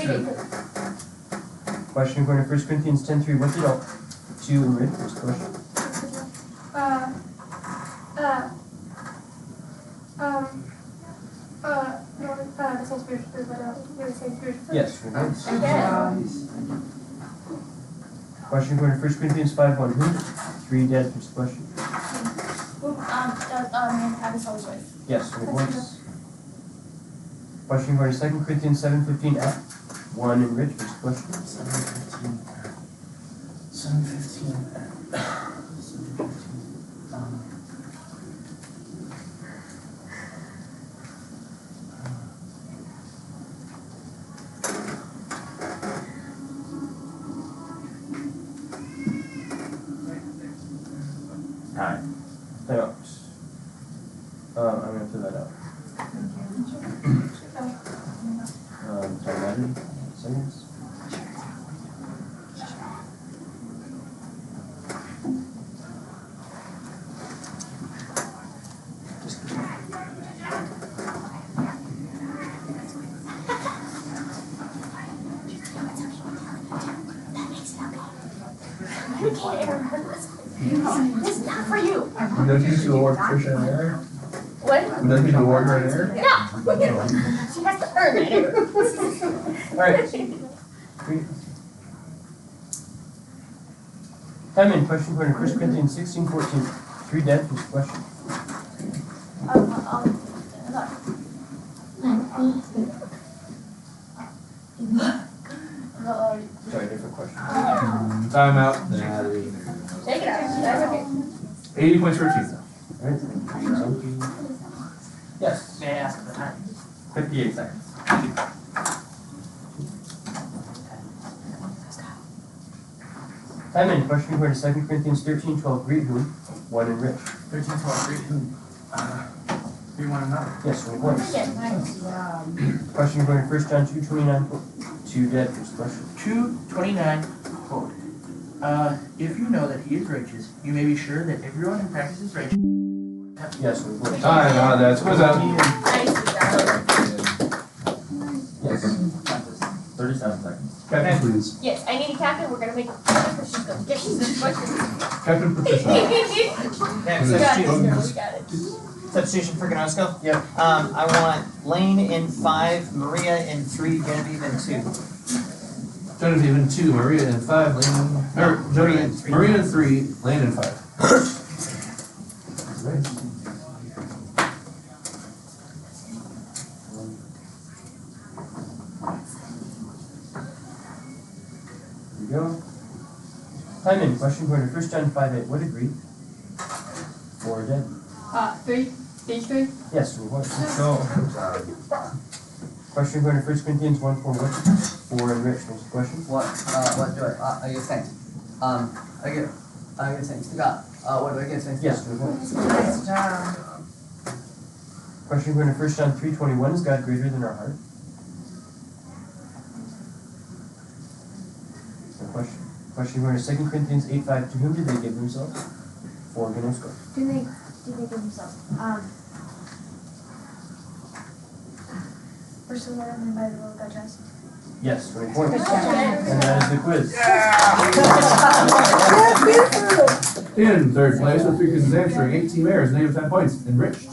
Question according to 1 Corinthians 10:3. What did all 2 in red first question? The same spirit, but the same spirit. Yes, with voice. Again. Question according to 1 Corinthians 5:1. Who? 3 dead first question. Have his holy wife. Yes, with voice. Question according to 2 Corinthians 7:15. At 1 in red first question. 7:15. 7:15. Time out. I'm gonna fill that out. Time 90 seconds. This is not for you. Would those need to award Trisha an error? What? Would those need to award her an error? No. She has to earn it. Alright. Time in. Question according to 1 Corinthians 16:14. 3 dead first question. Sorry, different question. Timeout, then Take it out. That's okay. 80 points for a team. Alright. Yes. May I ask the time? 58 seconds. Time in. Question according to 2 Corinthians 13:12. Greet whom? One and rich. 13-12, great. Do you want to know? Yes, from voice. Question according to 1 John 2:29. To dead. First question. 2:29, quote. If you know that he is righteous, you may be sure that everyone who practices righteousness. Yes, from voice. Timeout, that's what's up. Yes. 37 seconds. Captain, please. Yes, I need a captain. We're gonna make a captain because she's gonna get these questions. Captain Patricia. We got it. Substitution for Gnosko? Yep. I want Lane in 5, Maria in 3, Genevieve in 2. Genevieve in 2, Maria in 5, Lane, or Maria in 3, Lane in 5. Right. Here we go. Time in. Question according to 1 John 5:8. What agreed? 4 dead. 3, stage 3. Yes, from voice. So. Question according to 1 Corinthians 1:4. What? 4 and rich. What's the question? What do I give thanks? I give thanks to God. What do I give thanks to? Yes, from voice. Question according to 1 John 3:21. Is God greater than our heart? No question. Question according to 2 Corinthians 8:5. To whom did they give themselves? 4 Gnosko. Do they give themselves? First of all, and by the will of God, Jess. Yes, 20 points. And that is the quiz. In third place with 3 quizzes answering, 8 team airs, name of 10 points, enriched. In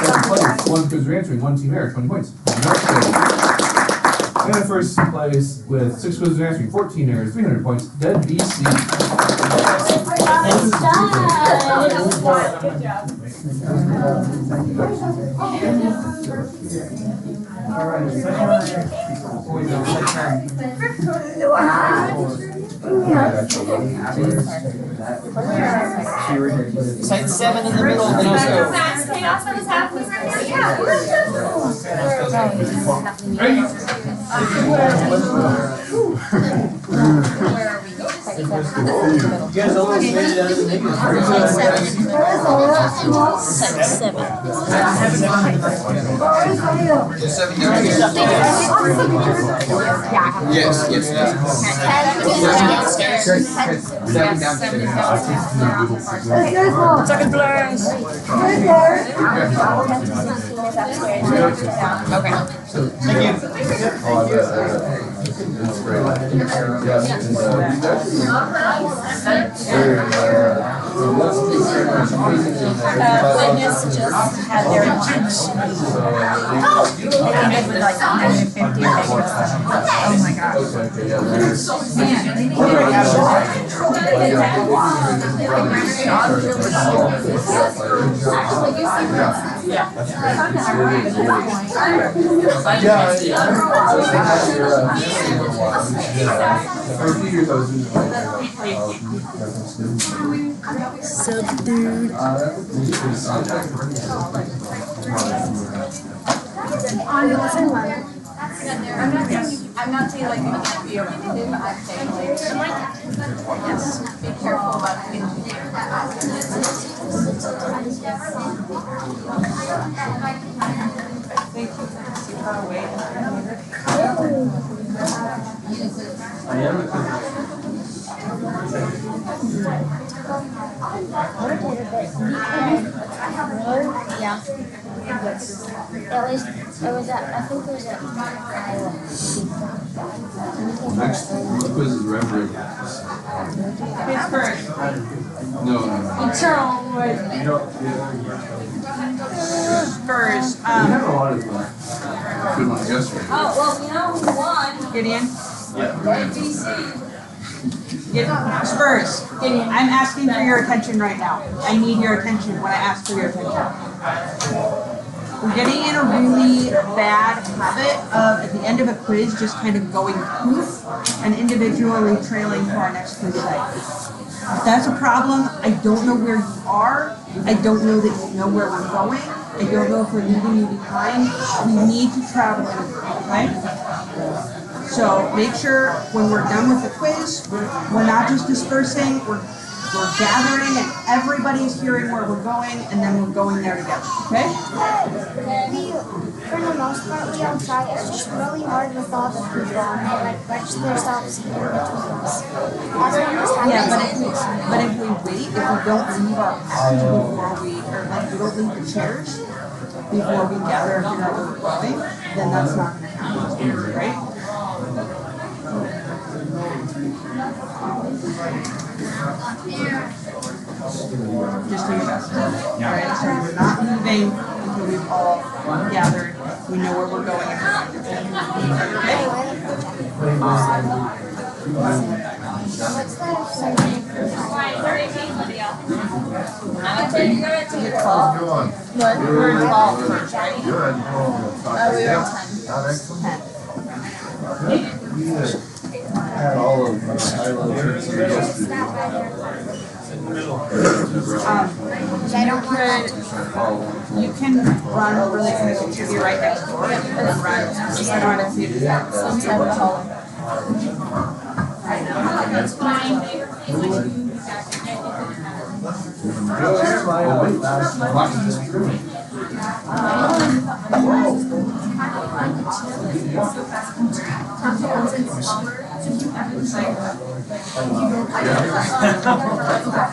second place, 1 quizzer answering, 1 team air, 20 points, enriched. And in first place with 6 quizzes answering, 14 airs, 300 points, dead BC. Good job. Alright, Site 7 in the middle of Gnosko. Chaos that was happening right You guys almost made it out of the negative. Yes, yes. Second place. Okay. Thank you. It's great. Witness just had their lunch. They came in with like -50 or oh my gosh. Subdued. I'm not saying like you can't be around him, I'm saying like, yes, be careful about things you do. I am Yeah. At least it was at, I think it was at Iowa. Next quiz is reverend. Pittsburgh. No. Spurs. We had a lot of good ones yesterday. Oh, well, you know who won? Gideon. Spurs. Gideon, I'm asking for your attention right now. I need your attention when I ask for your attention. We're getting in a really bad habit of, at the end of a quiz, just kind of going poof and individually trailing to our next quiz site. If that's a problem, I don't know where you are. I don't know that you know where we're going. I don't know if we're leaving you behind. We need to travel, okay? So make sure when we're done with the quiz, we're not just dispersing, we're gathering and everybody's hearing where we're going and then we're going there together, okay? For the most part, we all try. It's just really hard with all the people and they like wedge themselves in between us. Yeah, but if we wait, if we don't leave our passage before we don't leave the chairs before we gather and figure out where we're going, then that's not going to happen, right? Just do your best. Alright, so we're not moving until we've all gathered. We know where we're going and we're in 12 first, right? We had all of Shiloh you can run really quick to be right next door and run just around and see if you have some type of hole.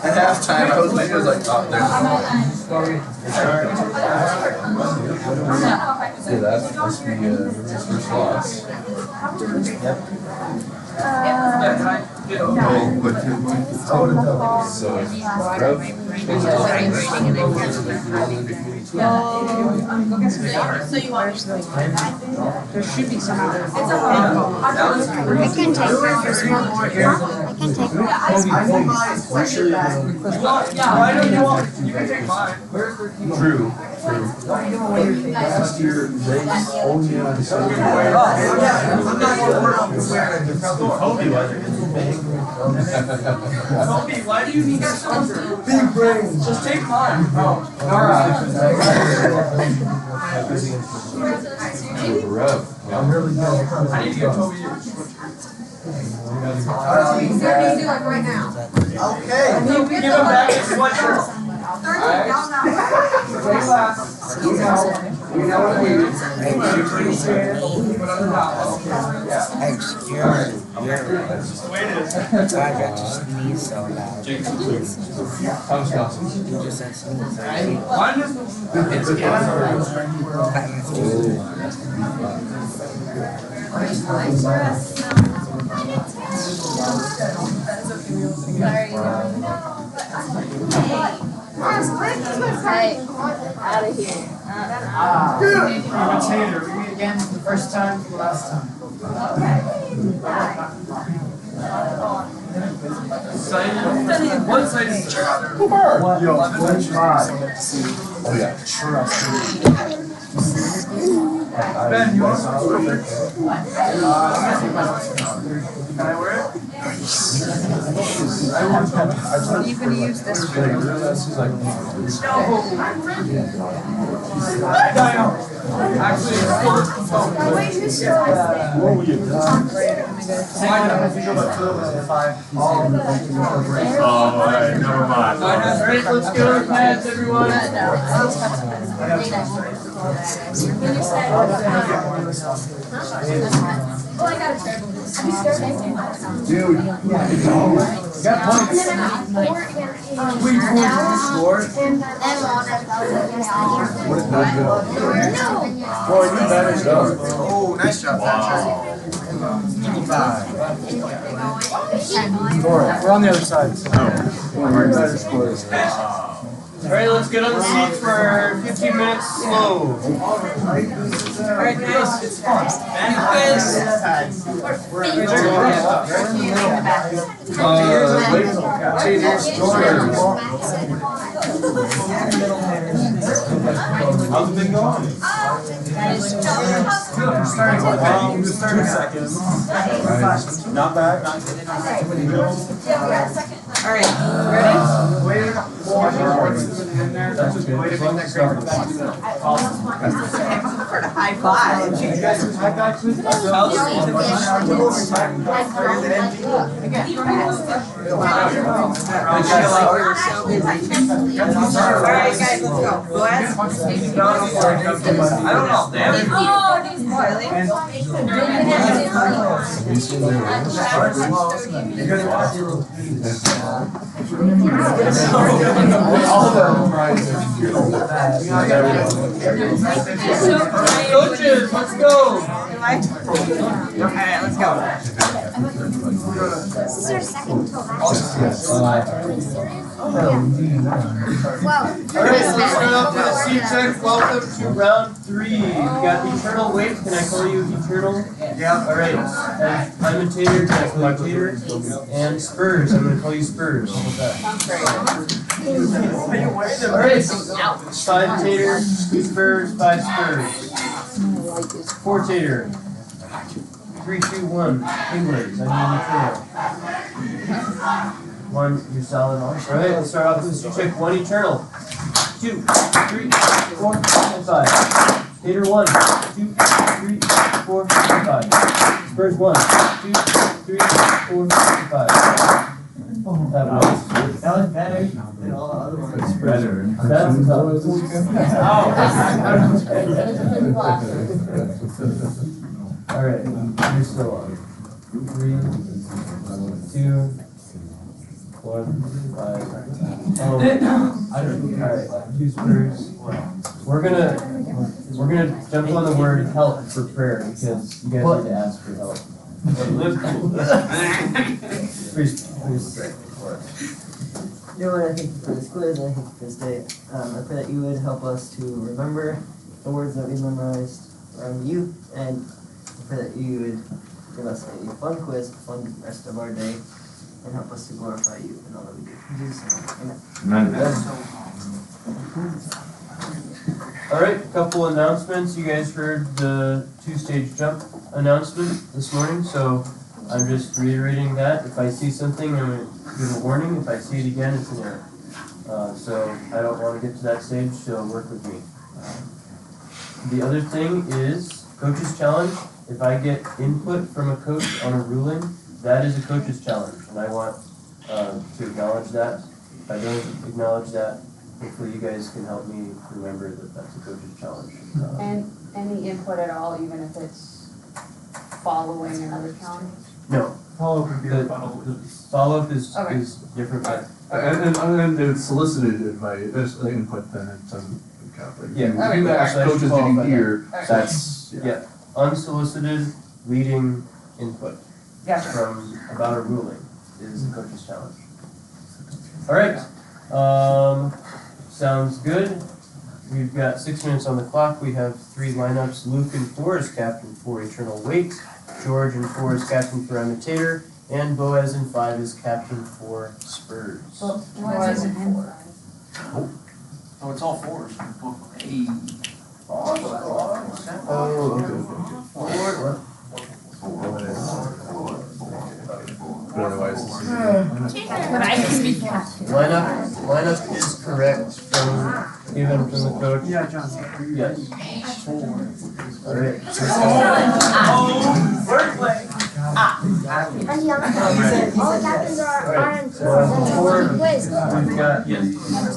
At halftime, I was like, oh, there's yeah, that must be his first loss. Yep. So you want there should be some other. I can take her for small order. I can take her. You can take mine. True. Last year, they only on Sunday. I'm not going to work on this. Kobe, why do you need a sponsor? Big brains. Just take mine. Oh, I'm really good. I need to get Kobe yours. Right now. Okay. Give him back his sweatshirt. You know what we do? I got to sneeze so loud. You just said sneeze. Hey, out of here. Tater, we meet again for the first time, for the last time. What side is it? Yo, 25. Oh yeah. Ben, you want some? Can I wear it? What are you going to use this for? Actually, What were you? alright, never mind. Alright, let's go to the pads, everyone. Oh, I got a terrible. Have you scared me? Dude, got points. What did that go? Boy, you better go. Oh, nice job, Patrick. We're on the other side. Alright, let's get on the seats for 15 minutes slow. Alright guys, it's fun. How's it been going? Starting second. Not bad. All right, ready? That's okay. High five. All right, guys, let's go. Go ahead. I don't know, damn it. Coaches, let's go. Alright, let's go. This is your second to last. Alright, let's start off with a seat check. Welcome to round 3. We got Eternal Wait. Can I call you Eternal? Yeah. Alright. Imitator, can I call you Tater? And Spurs, I'm going to call you Spurs. How about that? Alright. 5 Tater, 2 Spurs, 5 Spurs. 4 Tater. 3, 2, 1. English. I need Eternal. 1, you're solid on. Alright, let's start off with a seat check. 1 Eternal. 2, 3, 4, and 5. Tater 1, 2, 3, 4, and 5. Spurs 1, 2, 3, 4, and 5. That was better than all the other ones. Better. That's tough. Alright, you're still on. 3, 2, 1, 5. Alright, 2 Spurs. We're gonna jump on the word help for prayer because you guys need to ask for help. Please pray for us. Dear Lord, I thank you for this quiz, and I thank you for this day. I pray that you would help us to remember the words that we memorized around you, and I pray that you would give us a fun quiz, a fun rest of our day, and help us to glorify you in all that we do. In Jesus' name, amen. Alright, a couple announcements. You guys heard the 2-stage jump announcement this morning, so I'm just reiterating that. If I see something, I'm going to give a warning. If I see it again, it's an error. So I don't want to get to that stage, so work with me. The other thing is Coach's Challenge. If I get input from a coach on a ruling, that is a coach's challenge, and I want to acknowledge that. If I don't acknowledge that, hopefully you guys can help me remember that that's a coach's challenge. And any input at all, even if it's following another challenge? No. Follow-up would be a Follow-up is different. And it's solicited advice, there's input, then it doesn't count. Like, Yeah. if you ask coaches getting here, Okay. that's, Yeah. Unsolicited leading input Gotcha. from about a ruling is the coach's challenge. Alright. Sounds good. We've got 6 minutes on the clock. We have 3 lineups. Luke in 4 is captain for Eternal Wait. George in 4 is captain for Imitator. And Boaz in 5 is captain for Spurs. Boaz in 4. Oh, it's all 4s. Hey. Oh, okay. but otherwise it's. But I can be captain. Lineup is correct given from the coach. Yeah, John. Yes. Alright. Wordplay. And the other all captains aren't So before we've got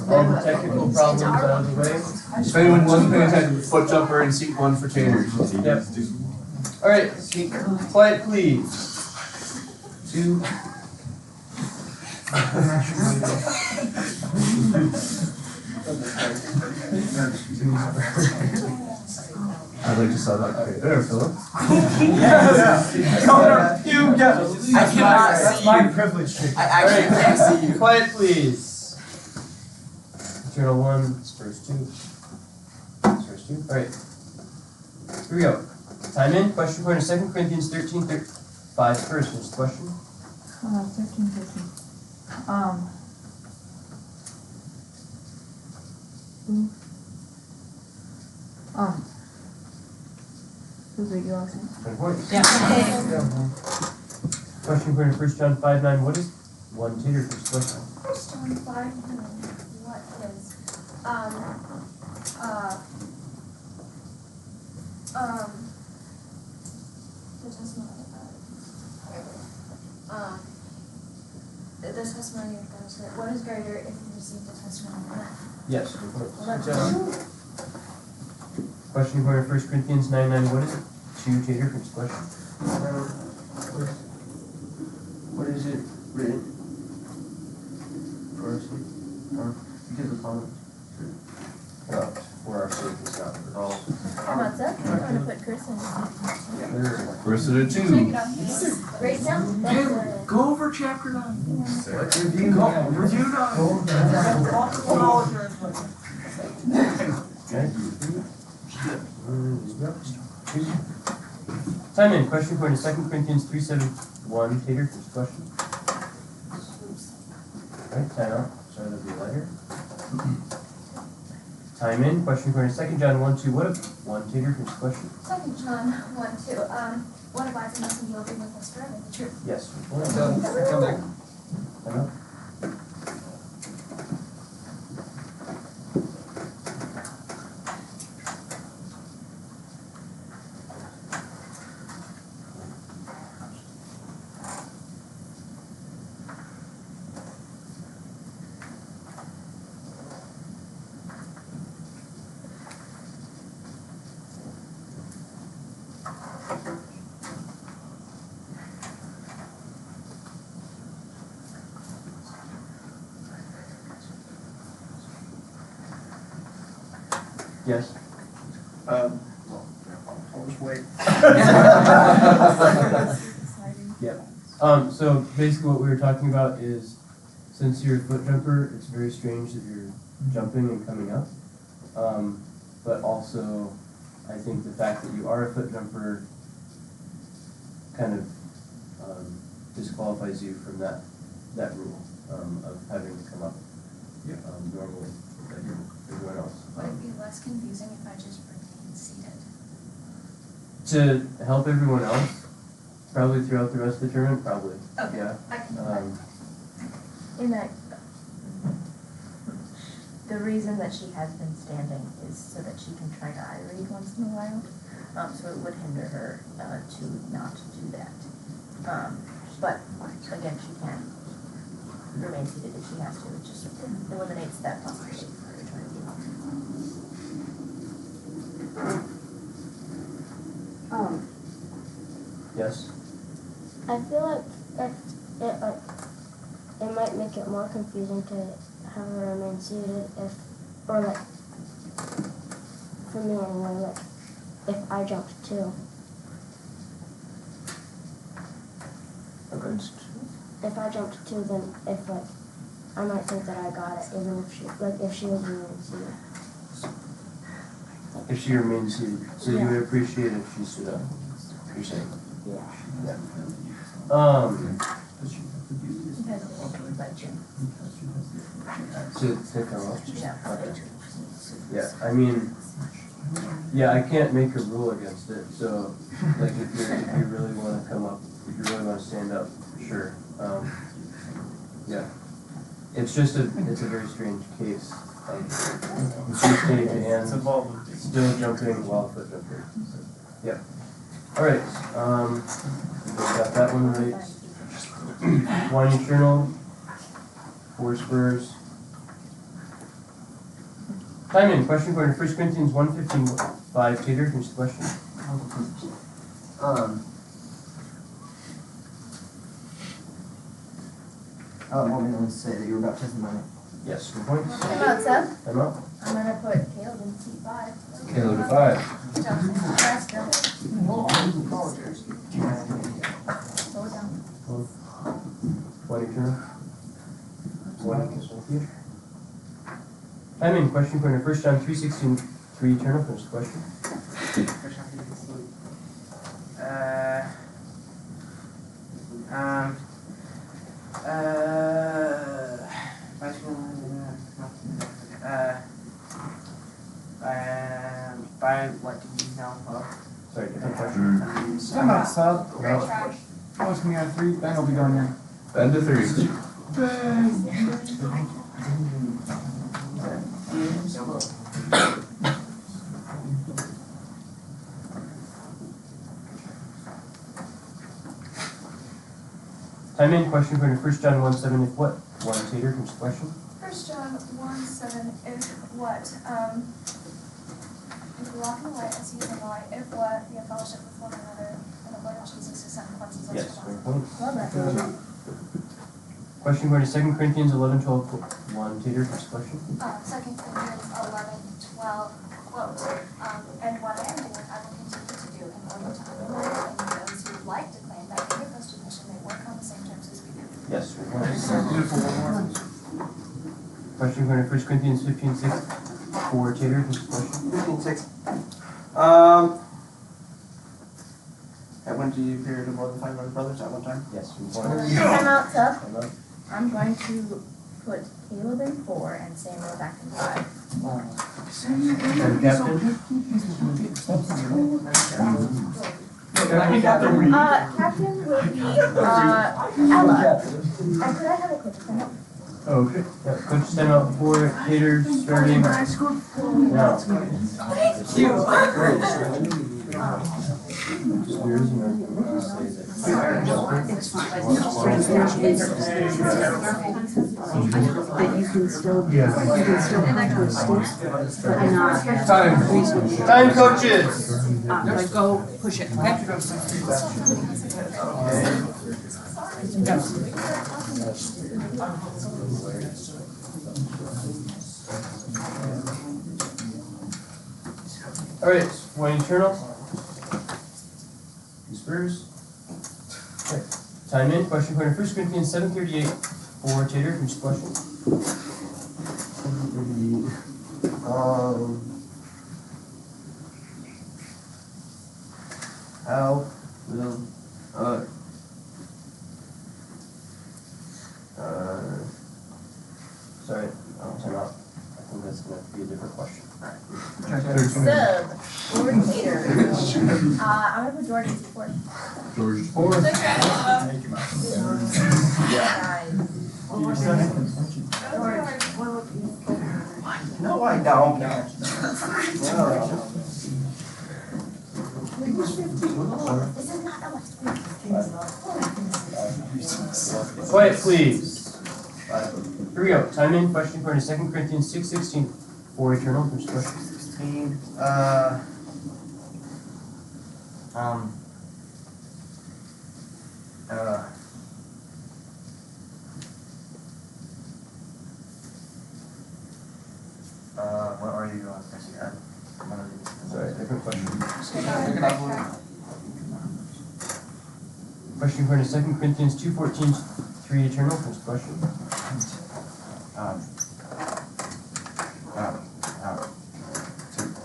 all the technical problems out of the way. If anyone wasn't paying attention, foot jumper and seat 1 for taters. Yep. Alright, quiet please. 2. I'd like to saw that. Okay, there, Philip. I cannot see That's my privilege. I actually can't see you. Quiet please. Eternal 1, Spurs 2. Spurs 2. Alright. Here we go. Time in. Question point is 2 Corinthians 13:5. Spurs, finish the question. 13, 15. Who's reading Austin? 20 points. Yeah. Question for 1 John 5:9. What is one tater first question? 1 John 5:9. What is the testimony the testimony of God is great. What is greater if you receive the testimony of man? Yes. Question for 1 Corinthians 9:9. What is it? 2 tater first question. What is it written? For our sake? Because of comments. For our sake is not for all. How about that? I'm gonna put Chris in. Verse at a 2. This is great sound. Go over chapter 9. Review 9. Okay. Time in. Question for 2 Corinthians 3:7-1. Tater first question. Alright, time out. Sorry, that'll be later. Time in. Question for 2 John 1:2. What if 1 tater first question? 2 John 1:2. What abides in us and will be with us forever? The truth. Yes. Come back. Time out. Yes. I'll just wait. Yeah. So basically what we were talking about is, since you're a foot jumper, it's very strange that you're jumping and coming up. But also, I think the fact that you are a foot jumper kind of disqualifies you from that rule of having to come up normally like everyone else. Would it be less confusing if I just remained seated? To help everyone else, probably throughout the rest of the tournament, probably. Okay. Yeah. I can In that, the reason that she has been standing is so that she can try to eye read once in a while. So it would hinder her to not do that. But again, she can remain seated if she has to. It just eliminates that possibility for her trying to be Yes. I feel like it might make it more confusing to have her remain seated or like, for me anyway, like, if I jumped too. Okay. If I jumped too, then I might think that I got it, even if she was remaining seated. If she remains seated, so you would appreciate if she stood up. You're saying. Yeah. Yeah. To come up. Yeah, I mean, yeah, I can't make a rule against it. So, like, if you really want to come up, if you really want to stand up, sure. Yeah, it's a very strange case. Two stage and still jumping while foot jumping. Yeah. All right. We got that one right. One eternal. 4 spurs. Time in. Question for 1 Corinthians 1:15-5. Tater, finish the question. Want me to say that you were baptized in my name? Yes, good points. Time out, Seb. Time out. I'm gonna put Caleb in seat 5. Caleb to 5. Nebraska. Slow down. One eternal. Time in. Question for 1 John 3:16-3. Eternal, finish the question. By I like to be now. Sorry, different question. Come on, sub. What's me out of 3? Ben will be going there. Ben to 3. Time in, question for 1 John 1:7, if what? One Tater, who's the question? 1 John 1:7, if what? If we walk in the light as he is in the light, if what? We have fellowship with one another, and the blood of Jesus who sent and cleanses us Yes, from great all. point. Love that. Question for 2 Corinthians 11:12, one Tater, who's the question? 2 Corinthians 11:12, quote, and what I am doing, I will continue to do in order to undermine those who would like to claim that BQF mission may work on the same terms as we do. Yes, great point. Question for 1 Corinthians 15:6, for Tater, who's the question? 15:6. At when do you appear to more than 500 brothers at one time? Yes, Time out, sub. Hello? I'm going to put Caleb in 4 and Samuel back in 5. And Captain? Captain will be, Ella. And could I have a quick timeout? Okay. Yeah, coach timeout for Tater, starting now. That you can still but not. Time, coaches! Like go push it, okay? Alright, one internal. Spurs. Okay. Time in, question for 1 Corinthians 7:38, for Tater, who's the question? How will, Sorry, time out. I think that's gonna be a different question. Sub, or Tater. I'm gonna put Jordan in 4. George 4. Thank you, Mike. No, I don't. Quiet, please. Here we go. Time in, question for 2 Corinthians 6:16, for eternal, who's the question? 16. What are you on? Sorry, different question. Question for 2 Corinthians 2:14, 3 eternal, who's the question?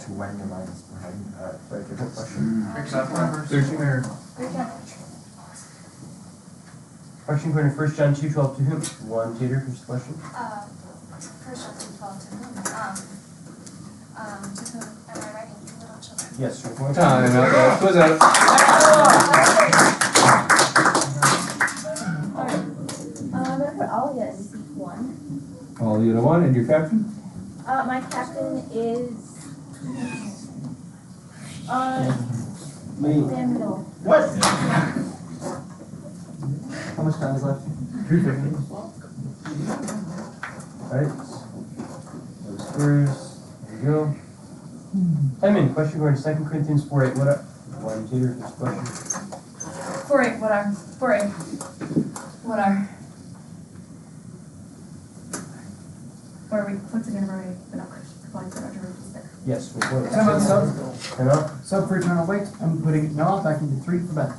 To when your mind is behind. Sorry, different question. 13. Question for 1 John 2:12, to whom? One Tater, who's the question? 1 John 2:12, to whom? To whom am I writing? To little children. Yes, your point. Time out. Close out. I'm gonna put Alia in seat 1. All the other one, and your captain? My captain is Samuel. What? How much time is left? 3:50. Alright. No Spurs. There you go. Time in, question for 2 Corinthians 4:8, what up? One Tater, who's the question? 4-8, what are? 4-8. What are? What are we? What's the number of binoculars? Blinds that are just there. Yes, your point. Time out, sub. Time out. Sub for eternal wait. I'm putting Noah back into 3 for Ben.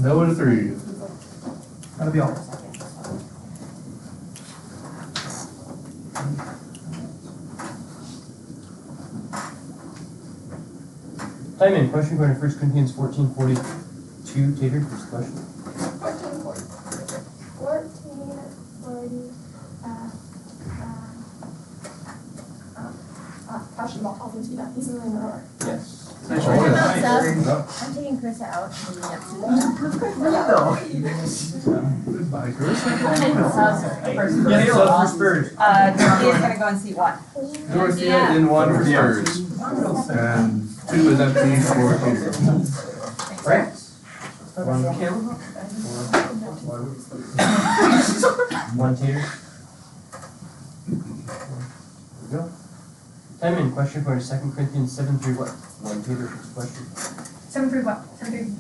No to 3. That'll be all. Time in, question for 1 Corinthians 14:42, Tater, who's the question? 14:40. How should all things be done? He's in the rower. Yes. I'm taking Chris out. Goodbye, Chris. Sub for Spurs. Dorothea's gonna go in seat one. Dorothea in 1 for Spurs. And 2 is empty for Peter. Right? One Kim. One Tater. There we go. Time in question for 2 Corinthians 7:3 what? One Tater first question. 7-3 what? 7-3.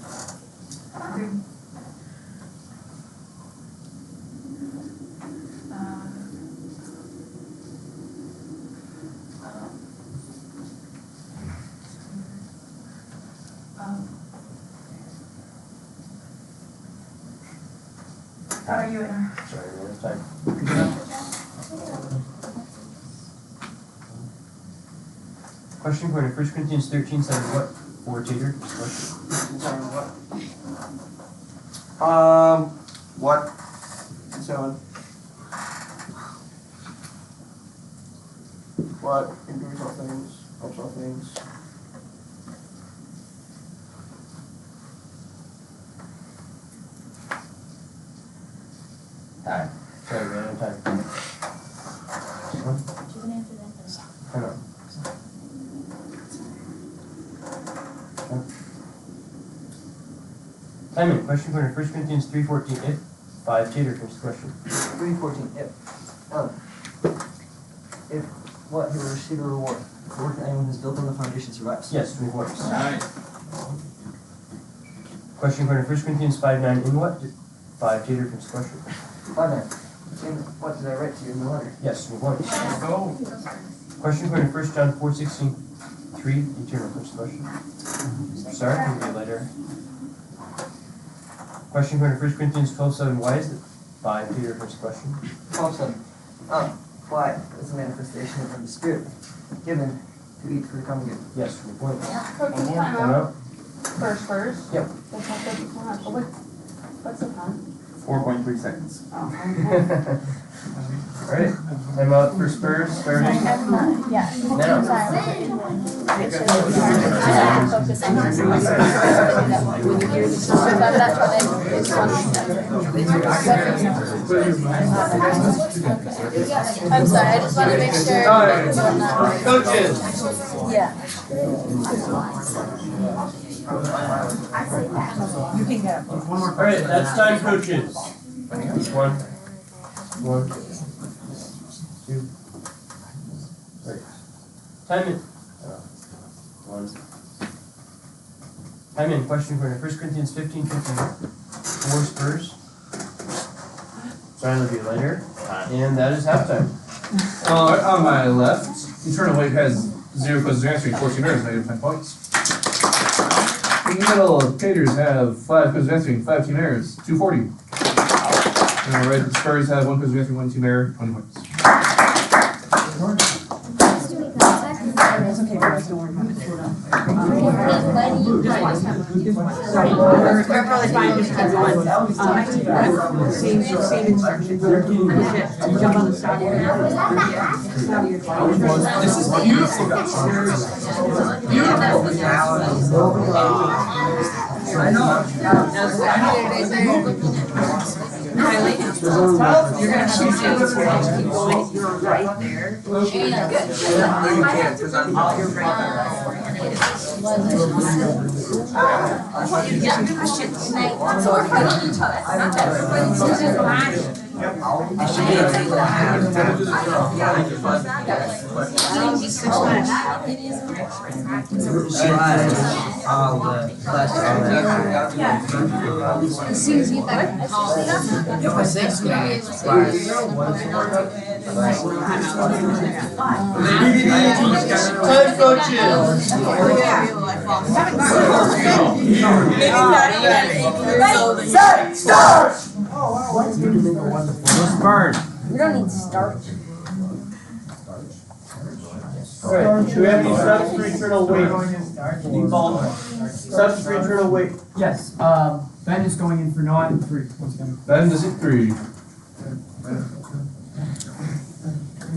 How are you in? Sorry, we have time. Question for 1 Corinthians 13:7 what? For Tater first question. What? So, what improves all things, helps all things. Time. Sorry, we have time. I know. Time in. Question for 1 Corinthians 3:14 if 5 Tater first question. 3:14. If what he will receive a reward. The work that anyone who's built on the foundation survives. Yes, 3 works. Nice. Question for 1 Corinthians 5:9 in what? 5 Tater first question. 5:9. In what did I write to you in the letter? Yes, 3 works. Go. Question for 1 John 4:16 3 eternal first question. Sorry, we'll be later. Question for 1 Corinthians 12:7 why is it 5 Tater first question? 12:7. Why? It's a manifestation of the Spirit given to each for the common good. Yes, 3 points. Coach's Time timeout. out. First. Yep. Let's have coach's timeout. Oh, what's the time? 4.3 seconds. Alright, time out for Spurs starting Yeah. now. When you hear the story about that, I'm sorry, I just want to make sure. Coaches. Yeah. You can go. Alright, that's time, coaches. 1, 2, 3. Time in. 1. Time in. Question for 1 Corinthians 15:15 for Spurs. Sorry, it'll be later. And that is halftime. On my left, Eternal Wave has 0 questions answering, 14 minutes, negative 10 points. In the middle, Taters have 5 questions answering, 5 team errors, 240. And on the right, the Spurs have 1 question answering, 1 team error, 20 points. It's okay, guys, don't worry about it. We're probably fine, just keep going. Same instructions. Jump on the side. This is beautiful, guys. I know. Kylie, you're gonna have to keep going. You're right there. No, you can't, because I'm You're right there. So we're fighting each other. Not that we're fighting each other. As soon as you get that. Time, coaches. Set, start! Spurs. We don't need starch. Alright, do we have any subs for eternal weight? Subs for eternal weight. Yes, Ben is going in for naught and 3. Once again. Ben is at 3.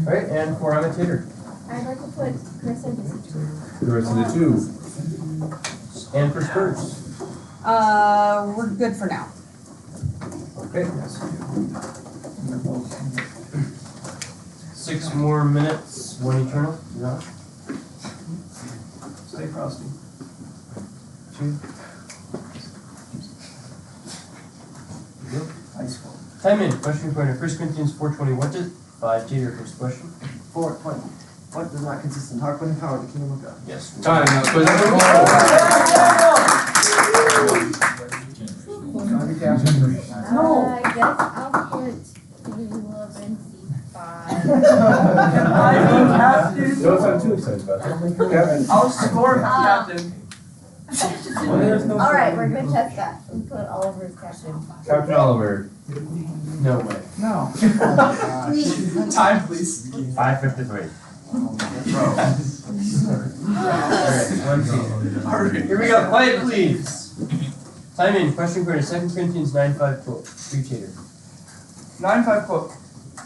Alright, and for Tater. I'd like to put Chris into C2. The rest of the two. And for Spurs. We're good for now. Okay. 6 more minutes, 1 eternal. Yeah. Stay frosty. 2. Ice cold. Time in. Question point of 1 Corinthians 4:20. What does 5 Tater first question? 4:20. What does not consist in heart, but in power, the kingdom of God? Yes. Time. That's quiz number 4. I guess I'll put 11 C5. Don't sound too excited about that. I'll score for captain. Alright, we're gonna test that. We put Oliver as captain. Captain Oliver. No way. No. Time, please. 5:53. Alright, 1 Tater. Here we go. Quiet, please. Time in. Question for 2 Corinthians 9:5 quote. 3 Tater. 9:5 quote.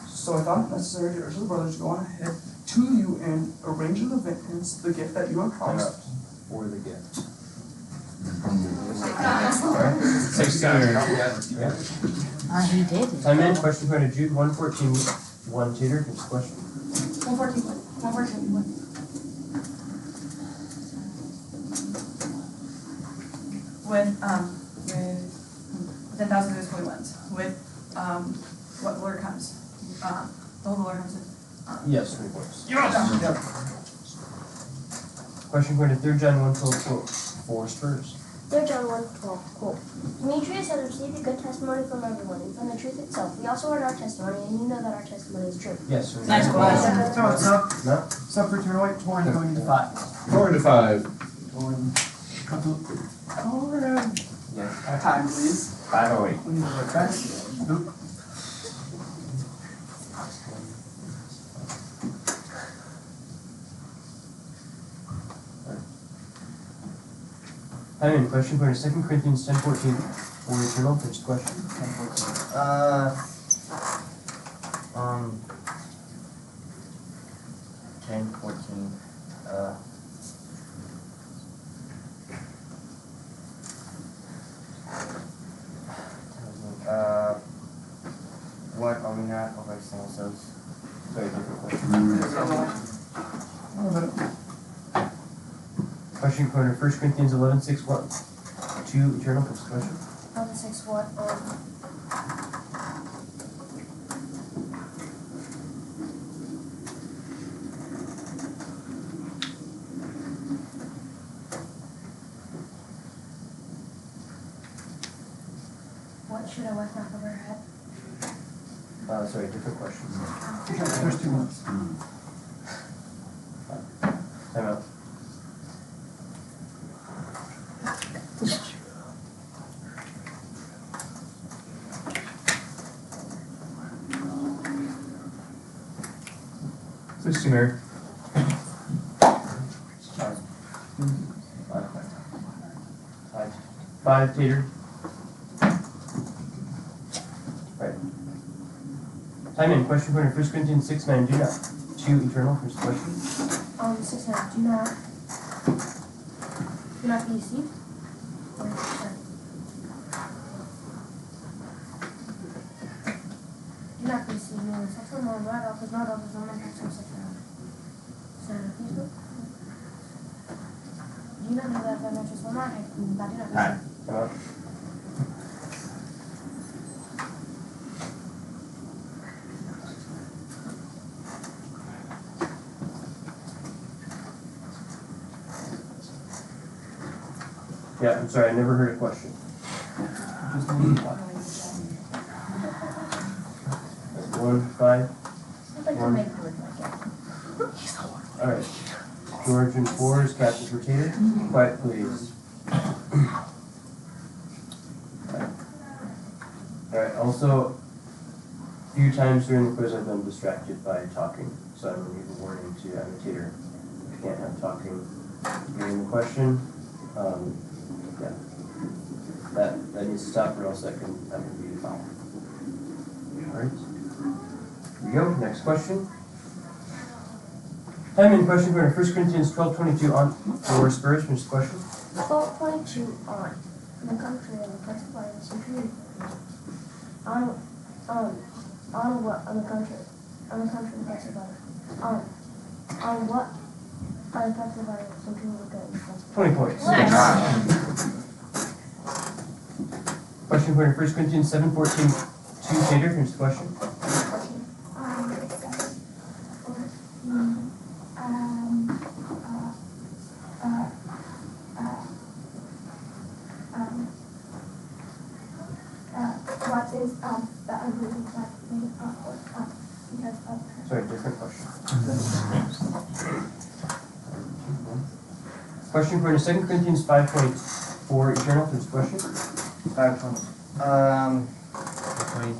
So I thought it necessary to urge the brothers to go on ahead to you and arrange in advance the gift that you have promised. For the gift. 6 Tater. He did. Time in. Question for Jude 1:14. 1 Tater. Next question. 114. 114. With 10,000 is holy ones. With what Lord comes. The whole Lord comes in. Yes, 3 points. Question for 3 John 1:12 quote. 4 Spurs. 3 John 1:12, quote, Demetrius has received a good testimony from everyone, and from the truth itself. We also heard our testimony, and you know that our testimony is true. Yes. Nice question. So it's up. No. Sub for turn white, torn going to 5. 4 to 5. Torn. Alright. Yes. Time, please. 5:08. We need to look back. Oop. Time in. Question for 2 Corinthians 10:14. 4 eternal. First question. 10:14. What are we not overextending ourselves? Sorry, different question. Question for 1 Corinthians 11:6. What? 2 eternal. First question. 11:6, what? What should a wife not cover her head? Sorry, different question. First 2 months. Time out. Switch to Mary. 5 Tater. Right. Time in. Question for 1 Corinthians 6:9. Do not. 2 eternal. First question. 6:9, do not be deceived. Do not be deceived, meaning sexual no right off is not off is woman has some sexual. So, please do. Do you not know that I'm not just woman? I do not be deceived. Time out. Yeah, I'm sorry, I never heard a question. Just one. 1, 5. I'd like to make it look like it. Alright. George and 4 is Captain's rotated. Quiet, please. Alright, also, a few times during the quiz I've been distracted by talking, so I'm going to give a warning to annotator. I can't have talking during the question. Yeah. That needs to stop, or else that can be a foul. Alright. Here we go. Next question. Time in question for 1 Corinthians 12:22 on for Spurs. Finish the question. 12:22 on the country and the festival century. On what on the country and festival. On what are the festival century weekend? 20 points. Question for 1 Corinthians 7:14 to Tater. Finish the question. What is the ugly that made up because of Sorry, different question. Question for 2 Corinthians 5:24 eternal. Finish the question. 5:20. 20.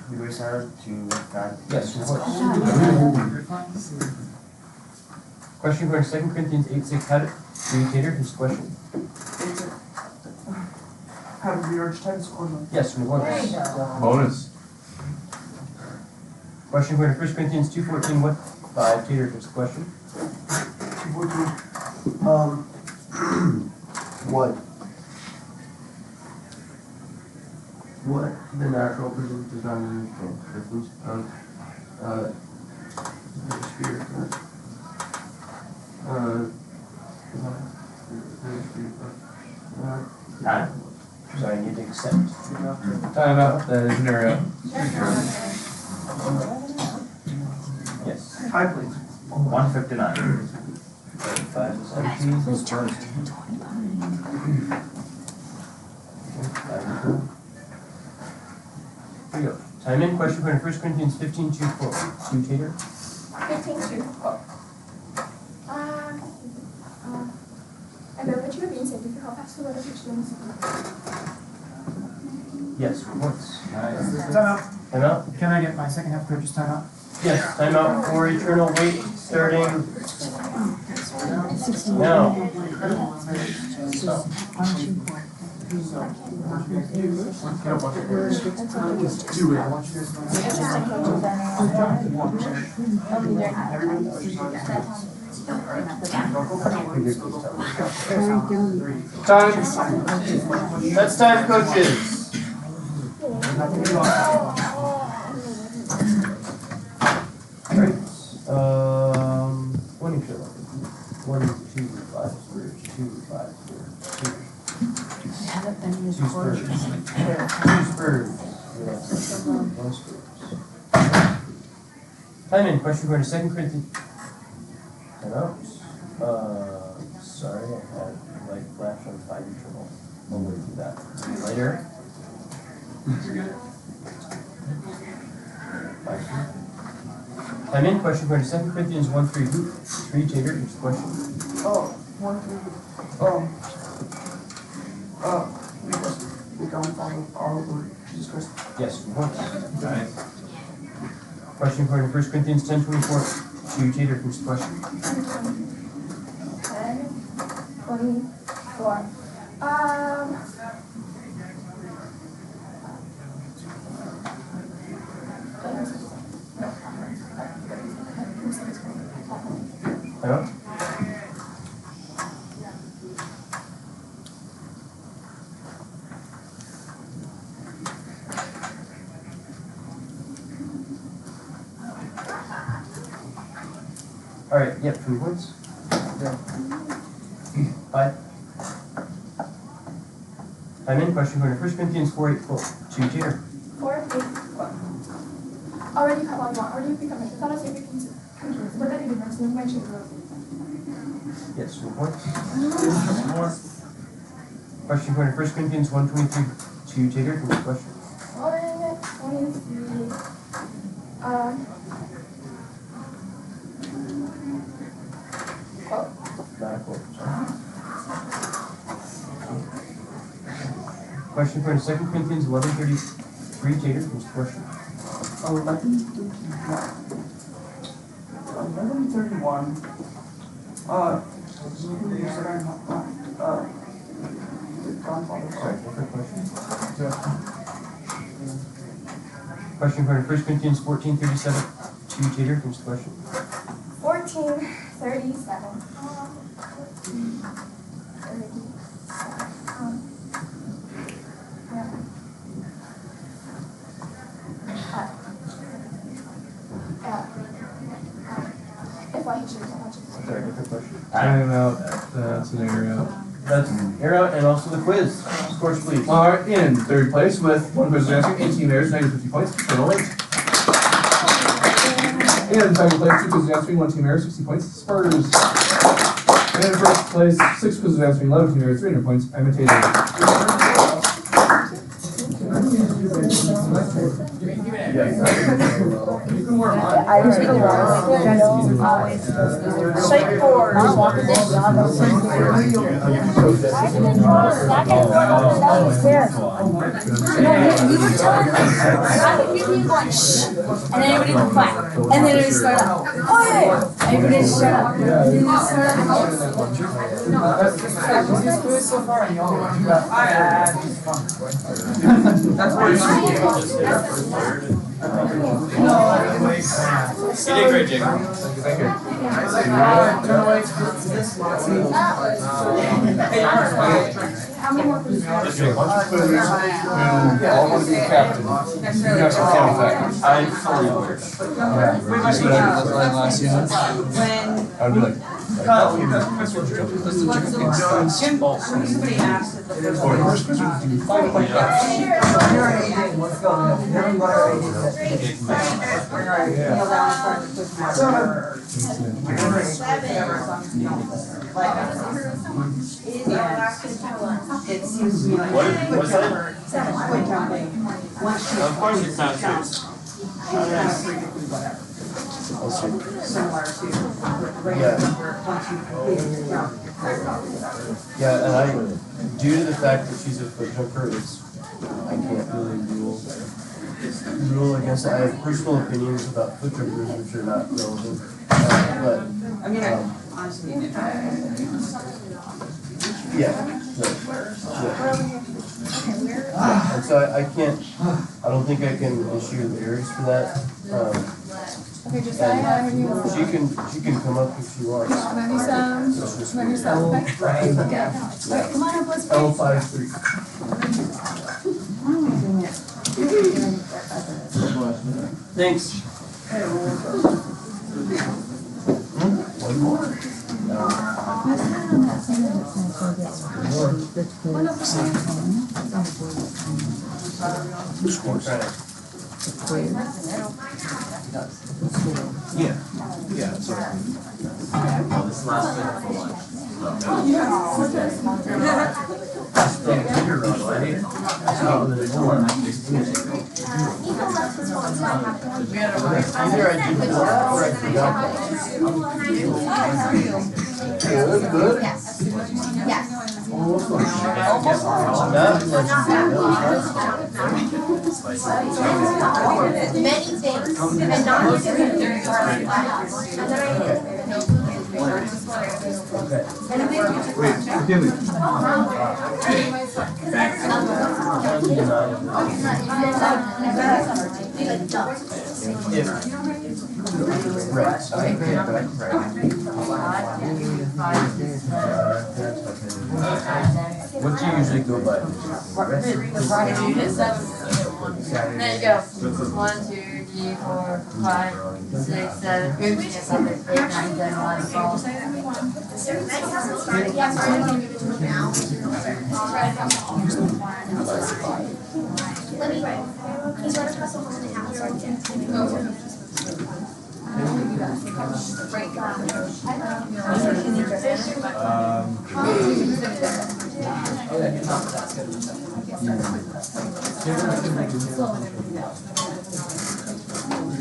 We were settled to God. Yes, of course. Question for 2 Corinthians 8:6. How did read Tater? Finish the question. Have we urged times or no? Yes, from the bonus. Bonus. Question for 1 Corinthians 2:14. What 5 Tater? Finish the question. 2:14. What the natural person does not mean difference of the spirit. Time. Sorry, I need to accept. Time out. That is an error. Yes. High please. 159. 5 is empty. Here we go. Time in. Question for 1 Corinthians 15:2 Tater. 15:2. I know that you are being sent to help us to learn Christians. Yes, once. Timeout. Timeout? Can I get my second half coach's timeout? Yes, timeout for eternal wait starting now. Time. That's time, coaches. Alright, 20 kill. 1, 2, 5 spurs, 2, 5 spurs, 2. 2 spurs. 2 spurs. Yes. 1 spurs. Time in. Question for 2 Corinthians. Time out. Sorry, I had like flash on 5 eternal. I'll wait for that later. I'm in. Question for 2 Corinthians 1:3. 3 Tater. Here's the question. We come follow our Lord Jesus Christ. Yes, once. Question for 1 Corinthians 10:24. 2 Tater. Here's the question. 10:24. Hello? Alright, yep, 3 points. 5. I'm in. Question for 1 Corinthians 4:8. 2 Tater. 4:8. Already have on one. Already become a thought of Savior Kings. But that difference, no mention of Yes, 4 points. Question for 1 Corinthians 1:23. 2 Tater. What's the question? 1:23. Quote. Not a quote. Question for 2 Corinthians 11:33. Tater. What's the question? 11:31. grandfather. Question for 1 Corinthians 14:37. To you, Tater, here's the question. 14:37. If I choose, how much is it? Sorry, different question. Time out, that's an air out. That's air out and also the quiz. Scores, please. Alright, in third place with one person answering, 18 errors, 50 points, Colonel White. In second place, 2 quizzes answering, 1 team error, 60 points, Spurs. And in first place, 6 quizzes answering, 11 team errors, 300 points, Emma Taylor. You can wear mine. I was gonna Shape forward. You were telling me, I would give you one shh, and then everybody would clap, and then it would start up. Oh yeah, everybody just shut up. And then it would start up. So far, and the only one who got That's where you You did great, Jake. Thank you. How many more quizzes? All want to be captain. You have some county factors. I'm fully aware. Last season. I'd be like. Somebody asked at the first one. Let's go. Kneel down in front of the quiz master. It seems to me like What's that? quick jumping. Of course it's not true. Similar to regular, once you complete your jump. Yeah, and due to the fact that she's a foot jumper, I can't really rule against it. I have personal opinions about foot jumpers which are not relevant. But I mean, honestly. And so I can't, I don't think I can issue the errors for that. Okay, Josiah, She can come up if she wants. maybe some, maybe some, okay? Alright, come on up, let's play. L53. Thanks. One more. Who scores? Yeah. Yeah, that's right. Oh, this last bit for lunch. Either I did it or I forgot Good. Yes. Yes. Many things, and not just in the and then I did. Wait, forgive me. Right. What do you usually go by? There you go. 1, 2, 3, 4, 5, 6, 7, 8, 9, 10, 11, 12. Let me, he's right across the hall in the house, so I can't.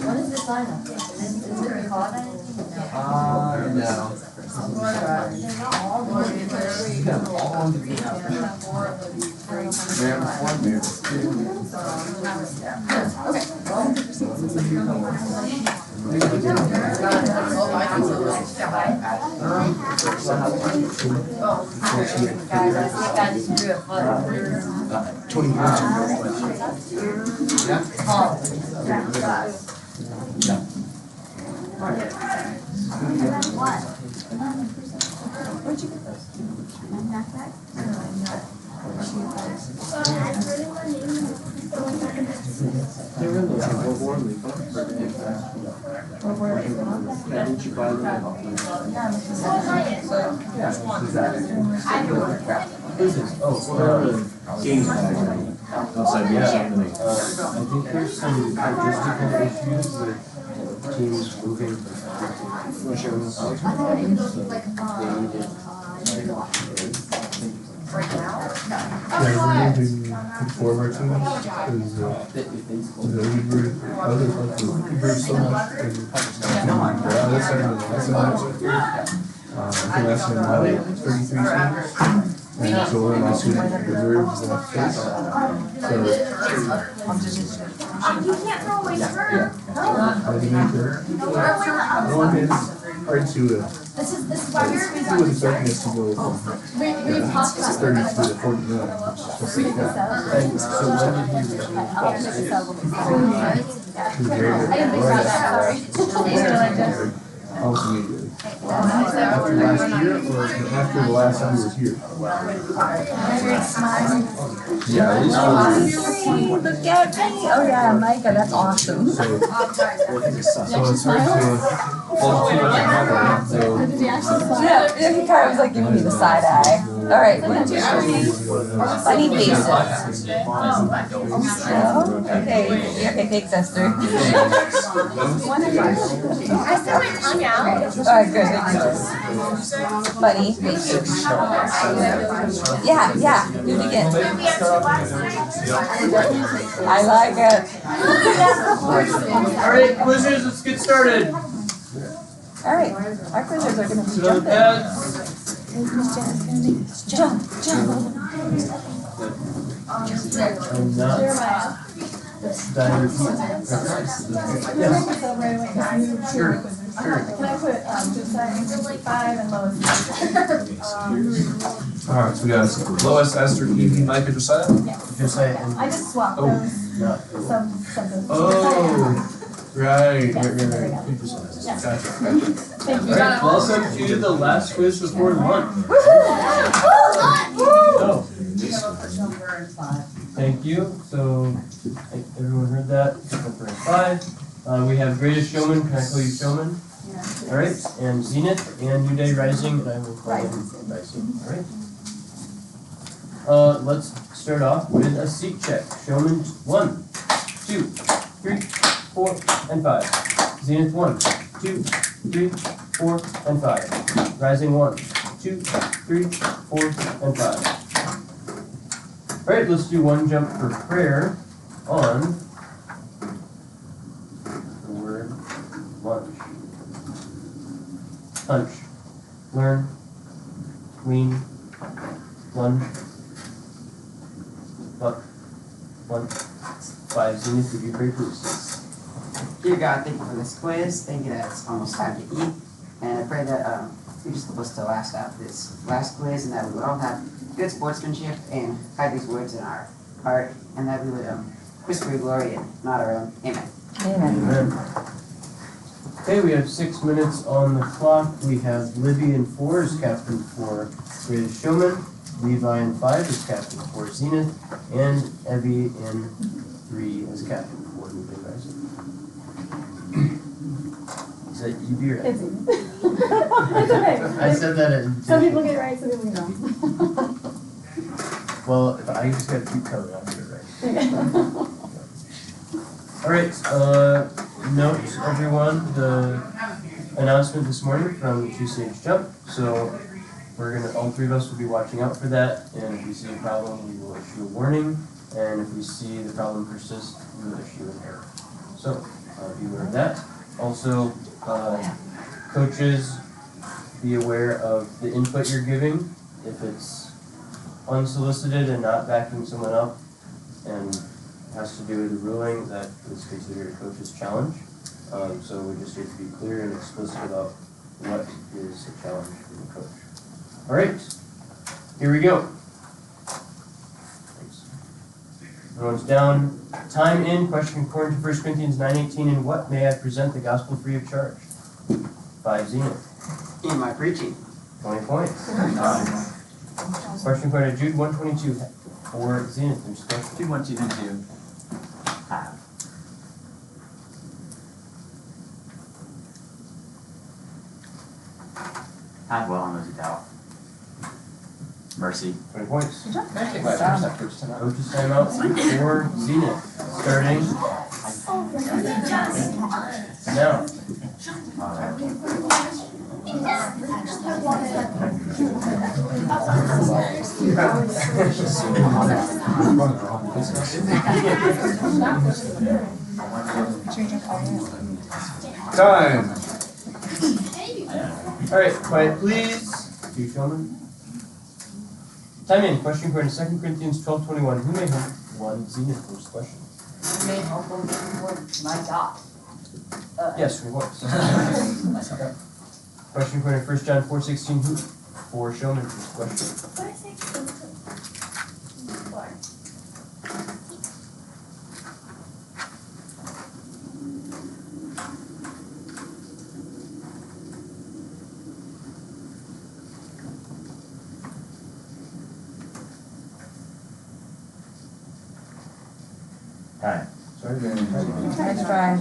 What is this lineup? Is it recorded? No. Okay. I think there's some logistical issues with teams moving Forward to us is we grew so much. Last time 33 teams. And so we're in this week reserves and face. You can't throw away sperm. One is hard to This is why we're he was expecting us to go from we talked about 32 to 49. Almost immediately. After last year or after the last time he was here? Yeah, at least Look at me. Oh yeah, Micah, that's awesome. so it's hard to hold too much on so Yeah, he kind of was like giving me the side eye. All right, 1, 2, 3. Funny faces. Okay, thanks, Esther. I still my tongue out. All right, good. Funny faces. Yeah, do it again. I like it. Alright, quizzers, let's get started. All right, our quizzers are going to So jump in. that's Jump. I'm not diving. Sure. Can I put Josiah 5 and Lois? alright, so we got Lois, Esther, Evie, Micah, Josiah? Josiah and I just swapped Oh. those. not. Some. Oh, right. Yeah. Gotcha. Thank you. Alright, welcome to the last quiz before lunch. Oh. Thank you. So, everyone heard that. Number 5. We have Greatest Showman. Can I call you Showman? Yeah. Alright, and Zenith and New Day Rising, and I will call him Rising. Alright. Let's start off with a seat check. Showman 1, 2, 3, 4, and 5. Zenith 1, 2, 3, 4, and 5. Rising 1, 2, 3, 4, and 5. Alright, let's do one jump for prayer on the word lunch. Punch. Learn. Lean. Lunge. Buck. Lunch. 5. Zenith, would you pray please? Dear God, thank you for this quiz. Thank you that it's almost time to eat. And I pray that you just help us to last out this last quiz and that we would all have good sportsmanship and hide these words in our heart and that we would whisper your glory and not our own. Amen. Amen. Okay, we have 6 minutes on the clock. We have Livy in 4 as captain for Greatest Showman, Levi in 5 as captain for Zenith, and Evie in 3 as captain for New Day Rising. Is that Evie or It's Evie? It's okay. I said that at Some people get it right, some people get it wrong. Well, I just gotta keep coming out here, right? Alright, note everyone, the announcement this morning from the 2-stage jump. So all 3 of us will be watching out for that, and if we see a problem, we will issue a warning, and if we see the problem persist, we will issue an error. So, be aware of that. Also, coaches, be aware of the input you're giving. If it's unsolicited and not backing someone up and has to do with a ruling that is considered a coach's challenge. So we just need to be clear and explicit about what is a challenge from the coach. All right, here we go. Thanks. Everyone's down. Time in, question according to 1 Corinthians 9:18. In what may I present the gospel free of charge? 5 zenith. In my preaching. 20 points. Question according to Jude 1:22. 4 zenith. There's a question. Jude 1:22. Have well on those who doubt. Mercy. 20 points. Good job. Can I take my first time out? Coach's timeout. 4 zenith. Starting now. Time. All right, quiet please. Two gentlemen. Time in. Question according to 2 Corinthians 12:21. Who may help 1 zenith? First question. You may help them before my God. Yes, we was. Question according to 1 John 4:16. Who? 4 showman. First question. Time. Sorry, Nice try.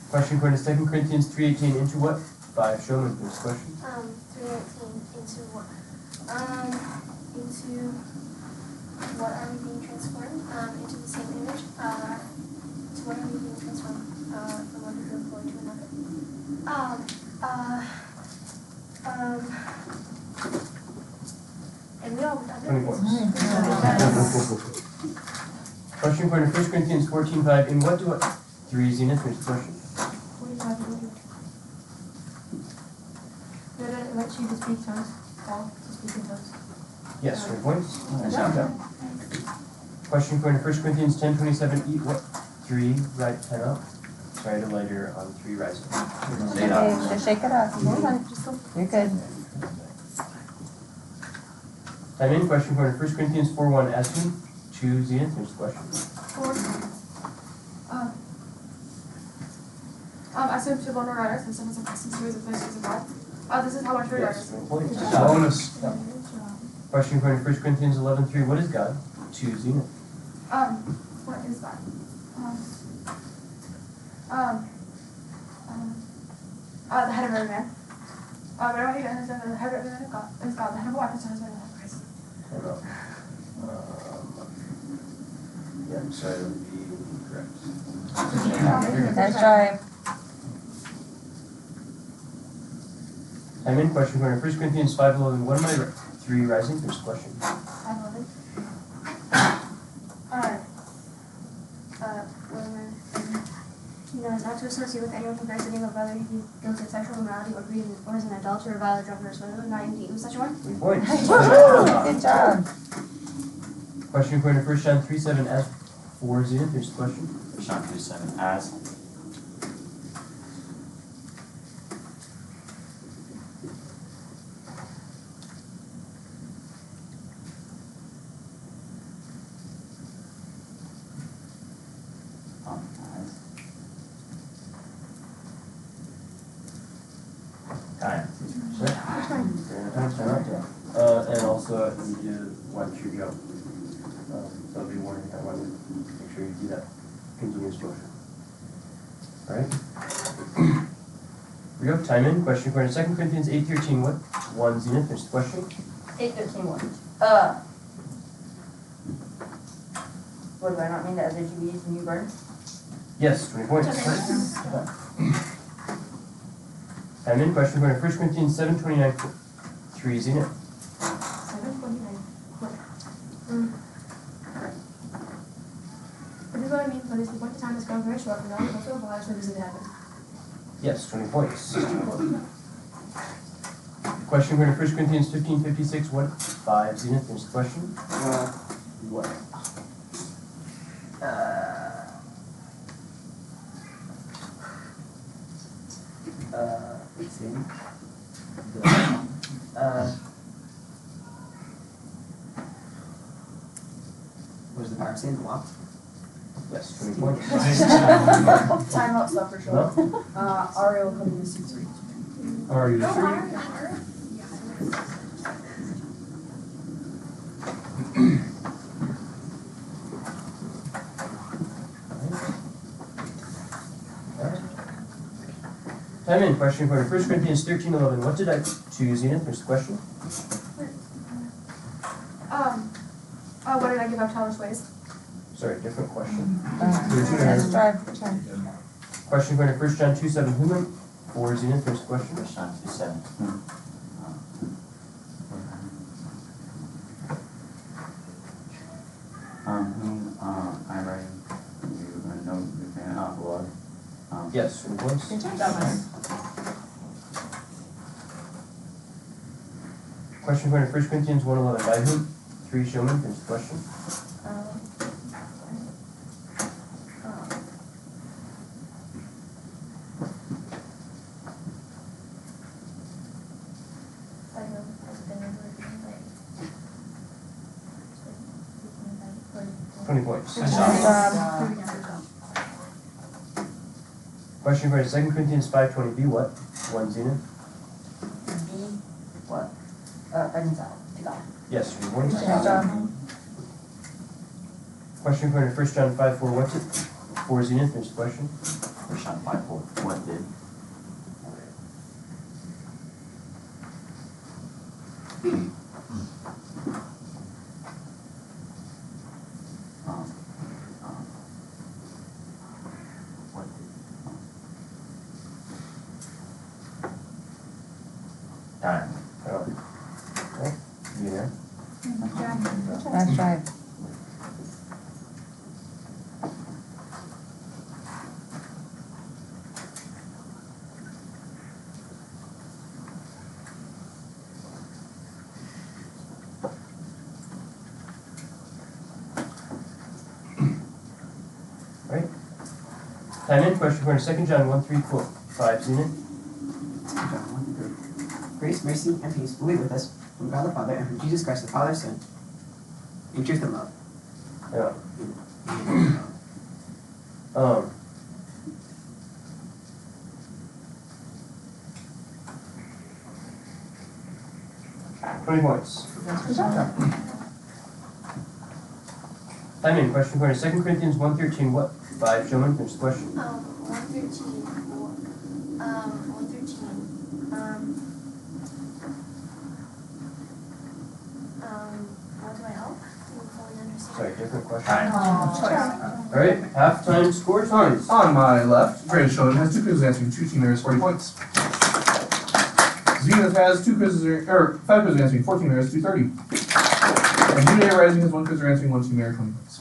question according to 2 Corinthians 3:18. Into what? 5 showman. First question. 3:18 into what? Into what are we being transformed? Into the same image. To what are we being transformed? From one degree of glory to another. And we all 20 points. Question according to 1 Corinthians 14:5. In what do I? 3 zenith. First question. Did it let you to speak tongues? Paul, to speak in tongues? Yes, 3 points. Question according to 1 Corinthians 10:27. Eat what? 3 right timeout. Sorry to later on 3 rising. Okay, just shake it off. You're good. Time in. Question according to 1 Corinthians 4:1. As to 2 zenith. First question. I said to one writers and some of the questions series of places of God. This is how much we Yes, writers. 3 points. Bonus. Question according to 1 Corinthians 11:3. What is God? 2 zenith. What is that? The head of every man. But I want you to understand that the head of every man is God. Is God. The head of all Christ is the head of Christ. Timeout. Yeah, I'm sorry, that would be incorrect. Nice try. Time in. Question according to 1 Corinthians 5:11. What am I? 3 rising. First question. 5:11. Not to associate with anyone who bears the name of brother, he guilty of sexual immorality or greed, or is an adulterer, violator, drunkard, or swindler, not indeed with such a one. 3 points. Good job. Question according to 1 John 3:7. As 4 zenith. First question. 1 John 3:7. As. Time. And also you need to watch your jump. So I'll be warning. I want to make sure you do that continuous motion. Alright? Here we go. Time in. Question according to 2 Corinthians 8:13. What? 1 zenith. First question. 8:13:1. What do I not mean that as you use new burn? Yes, 20 points. Time in. Question according to 1 Corinthians 7:29. 3 zenith. 7:29. This is what I mean when it's the point of time has grown very short, and now we also oblige for this to happen. Yes, 20 points. Question according to 1 Corinthians 15:56. What? 5 zenith. First question. What? parks in walk. Yes, 20 points. Timeout stuff for sure. No? Aria will come in seat 3. Are you sure? Time in, question for 1 Corinthians 13:11. What did I choose, Ian? First question. What did I give up Tyler's ways? Sorry, different question. Drive. Question for 1 John 2:7. Who meant for Ian? First question. 1 John 2:7. Whom I write you know the fan of love. Yes, 20 points. Question for 1 Corinthians 1:11. By whom? 3 showmen. First question. Question for 2 Corinthians 5:20. Be what? 1 Zenith. Be what? Reconcile to God. Yes, 3 points. Question for 1 John 5:4. What's it? 4 Zenith. First question. 1 John 5:4. What did? Time. Okay. You there? That's right. Right. Time in. Question for 2 John 1:3-5. Zenith. Grace, mercy, and peace will be with us from God the Father and from Jesus Christ the Father's Son, in truth and love. Yeah. 20 points. Time in. Question for 2 Corinthians 1:13. What? 5 showmen. Finish the question. 113. 113. How do I help? Do you fully understand? Sorry, different question. Alright, halftime score times. On my left, Brandon Schoen has 2 quizzes answering 2 team errors, 40 points. Zenith has 2 quizzes, or 5 quizzes answering 14 errors, 230. And Junior Rising has 1 quiz answering 1 team error, 20 points.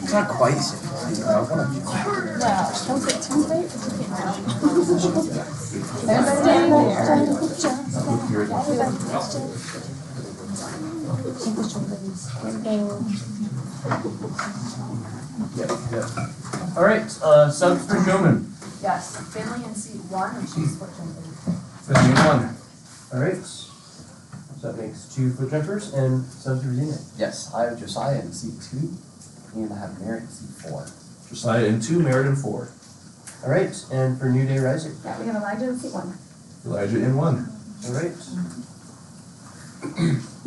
It's not quite safe. Don't get too late. Alright, subs for showmen. Yes, Finley in seat 1, and she's switching. Finley 1. Alright. So that makes 2 foot jumpers and subs for Zenith. Yes, I have Josiah in seat 2, and I have Mary in seat 4. Josiah in 2, Meriden 4. Alright, and for New Day Rising? Yeah, we have Elijah in seat 1. Elijah in 1. Alright.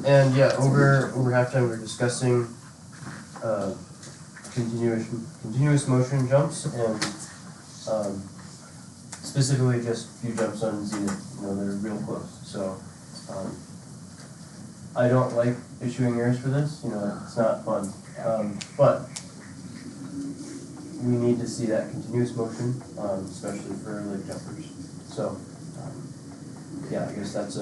And yeah, over halftime we were discussing continuous motion jumps and specifically just a few jumps on Zenith. They're real close. So I don't like issuing errors for this. It's not fun. But we need to see that continuous motion, especially for like jumpers. So yeah, I guess that's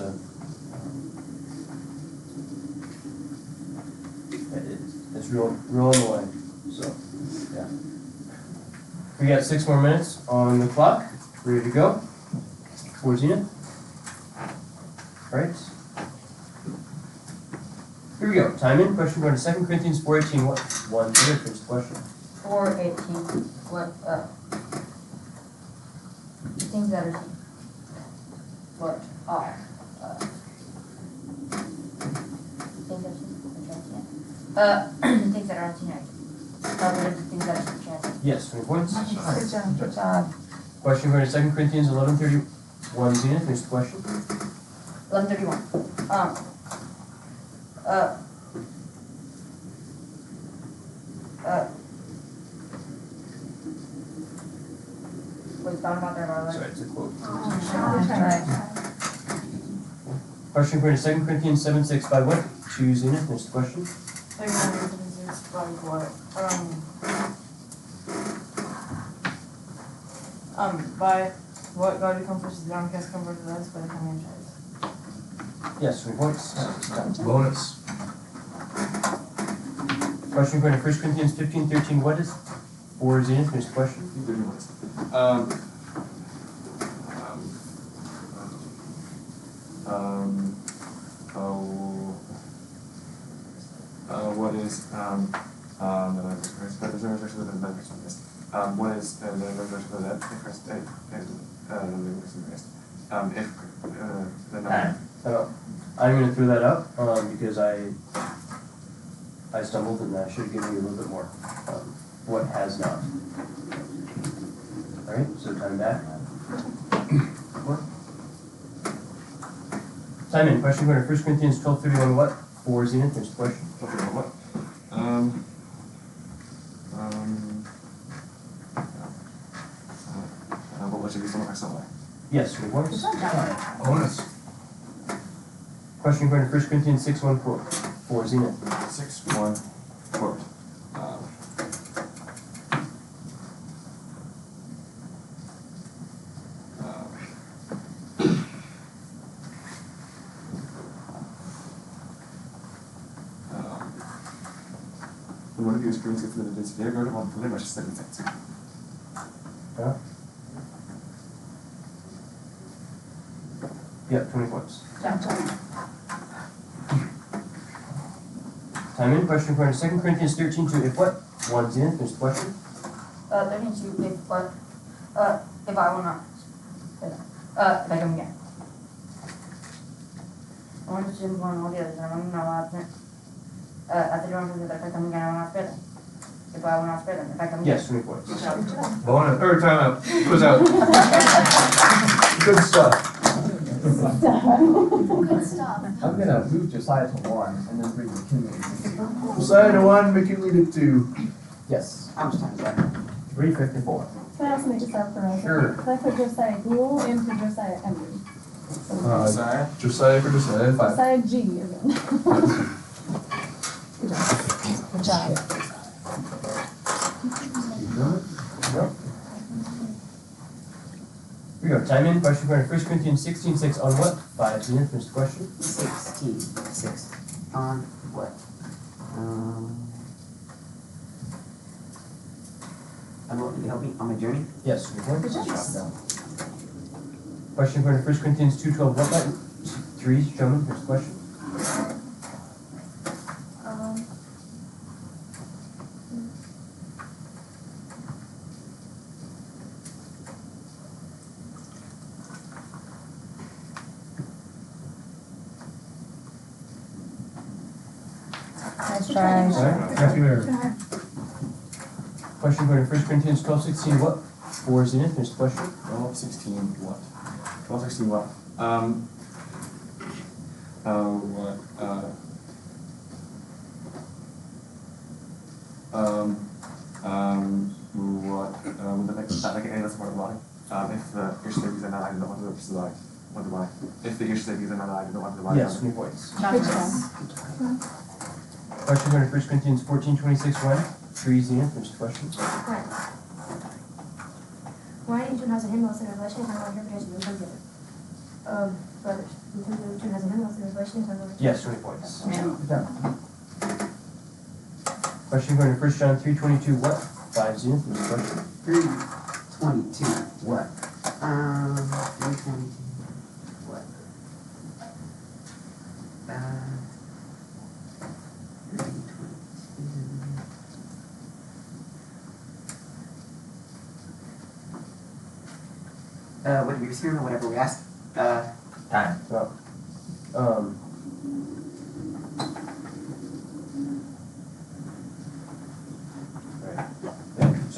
it's real in the way. So yeah, we got 6 more minutes on the clock. Ready to go for Zenith. All right. Here we go. Time in. Question going to 2 Corinthians 4:18. What? 1 here. First question. 4:18. What? Things that are seen. What are? Things that are seen. Things that are unseen. What are the things that are seen? Yes. 20 points. Good job. Question going to 2 Corinthians 11:31. Zenith. Next question. 11:31. Was down about there already? Sorry, it's a quote. Right. Question going to 2 Corinthians 7:6. By what? To Zenith. Next question. By what God who comforts the downcast comforted us by the coming of Christ. Yes, 20 points. Bonus. Question going to 1 Corinthians 15:13. What is for Zenith? Next question. What is I'm going to throw that up because I stumbled and I should have given you a little bit more. What has not? All right, so time back. Time in. Question going to 1 Corinthians 12:31. What for Zenith? Next question. what? What should be from our somewhere? Yes, 20 points. Bonus. Question going to 1 Corinthians 6:1 quote for Zenith. 6:1 quote. One of you experiences the density of one for much study effects. Yeah. Yep, 20 points. Time in. Question going to 2 Corinthians 13:2. If what? 1 Zenith. Next question. 13:2. If what? If I will not. If I come again. I want to choose one or the other. I want to know absent. At the door, if I come again, I will not spare them. If I will not spare them. If I come again. Yes, 20 points. Bonus. Or time out. Goes out. Good stuff. Good stuff. I'm gonna move Josiah to 1 and then bring McKinley. Josiah to 1, McKinley to 2. Yes. How much time is that? 3:54. Can I also make a sub for us? Sure. Can I put Josiah Gould in for Josiah Emery? Josiah for Josiah 5. Josiah G again. Good job. Yep. Here we go. Time in. Question going to 1 Corinthians 16:6. On what? 5 Zenith. Next question. 16:6. On what? I'm going to help me on my journey. Yes, 20 points. Good job. Question going to 1 Corinthians 2:12. What might 3 gentlemen? Next question. Nice try. Question Question going to 1 Corinthians 12:16. What? 4 is the infinite question. 12:16 what? 12:16 what? What? Like any less part of the body. If the eerste is een aanleiding dan wat de body. What the body? If the eerste is een aanleiding dan wat the body. Yes, 20 points. Question going to 1 Corinthians 14:26. When? 3 is the infinite question. Why each one has a hymnal translation and how interpretation is given? Brothers, each one has a hymnal translation and how Yes, 20 points. Question going to 1 John 3:22. What? 5 is the infinite question. 3:22. What? 3:22. What? 3:22. What did we receive or whatever we asked? Time. So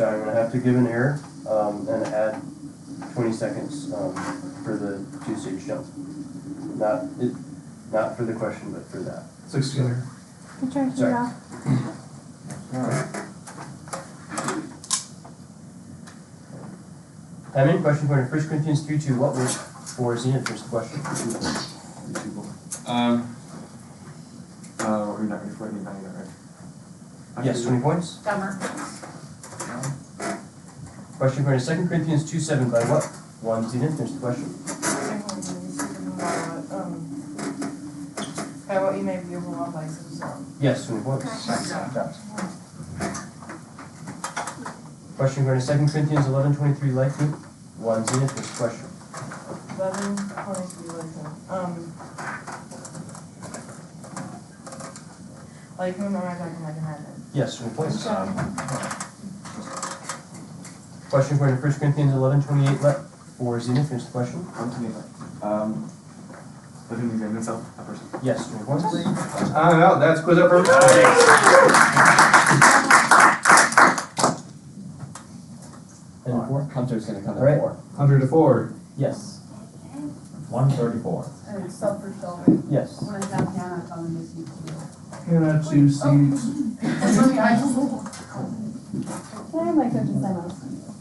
I'm going to have to give an error and add 20 seconds for the 2-stage jump. Not for the question, but for that. 16 error. Sorry. Time in question going to 1 Corinthians 3:2. What was 4 is the first question? We're not going to put any value there, right? Yes, 20 points. Dumber. Question going to 2 Corinthians 2:7. By what? 1 is the first question. By what you may be overwhelmed by some. Yes, 20 points. Question going to 2 Corinthians 11:23. Like me. 1 is the first question. 11:23 like whom am I talking like in heaven? Yes, 20 points. Question going to 1 Corinthians 11:28. Let 4 is the first question. Living the game itself, a person. Yes, 20 points. No, that's quiz up for And 4? Hunter's gonna come All right. at 4. 100 to 4. Yes. 134. And it's self-fulfilling. Yes. When I got Hannah, I told him to see. Hannah, 2 seats. Can I have my coach's timeout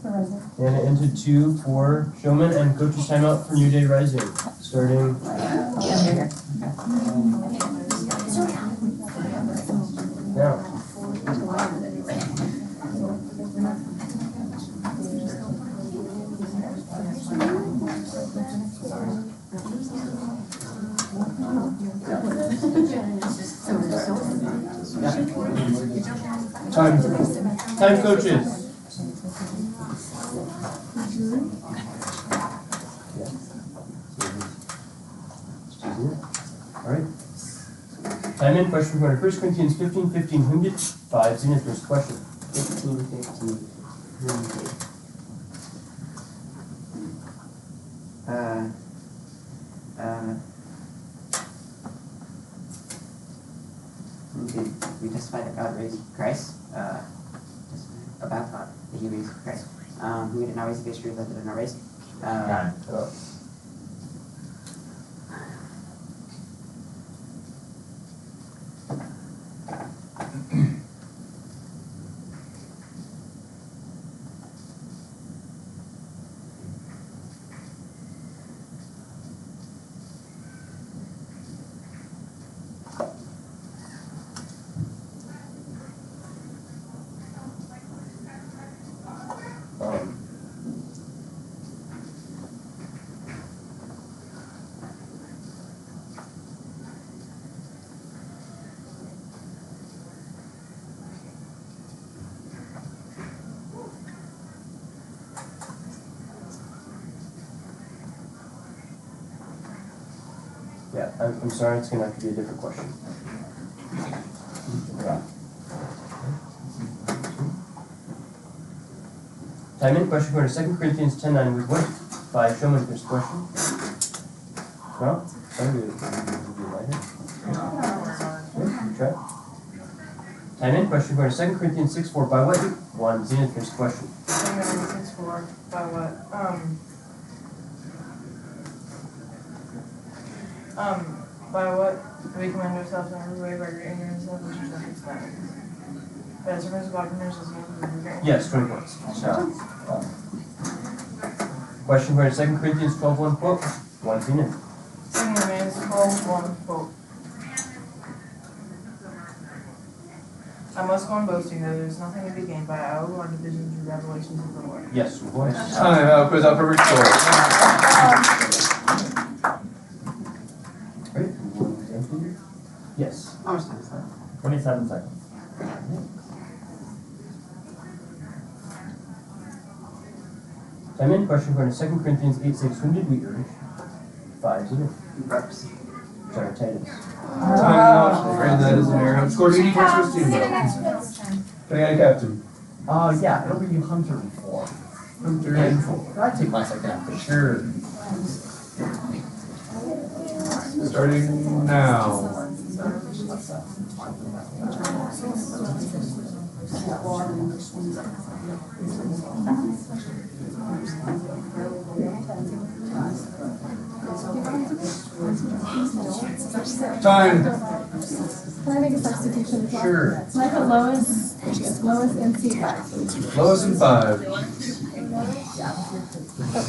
for Rising? And into 2 for Showman and coach's timeout for New Day Rising. Starting now. Time coaches. Alright. Time in question for 1 Corinthians 15:15. Whom did 5 is in first question? 15:15. Okay, we testified that God raised Christ, about God, that he raised Christ. We did not raise the history that did not raise. Yeah, I'm sorry, it's gonna have to be a different question. Time in question for 2 Corinthians 10:9 with what? 5 Showman first question. No? Sorry, try. Time in, question according to 2 Corinthians 6:4, by what? 1, Zenith, finish the question. 2 Corinthians 6:4, by what? By what do we commend ourselves in every way by your ignorance of which is understanding? By the servants of God commends us in every way. Yes, 20 points. Question according to 2 Corinthians 12:1, quote. 1, Zenith. 2 Corinthians 12:1, quote. I must go on boasting that there is nothing to be gained by our or divisions or revelations of the Lord. Yes, your voice. Time out, quiz out for restore. Yes. 27 seconds. Time in, question according to 2 Corinthians 8:6, whom did we urge? 5, Zenith. Reps. Sorry, Titus. Time out. Afraid that is an error. Scored 80 points for his team, though. Can I get a captain? Yeah, it'll be Hunter and 4. Hunter and 4. I'd take my second after. Sure. Starting now. Time. Can I make a substitution as well? Sure. Can I put Lois and C5? Lois and 5.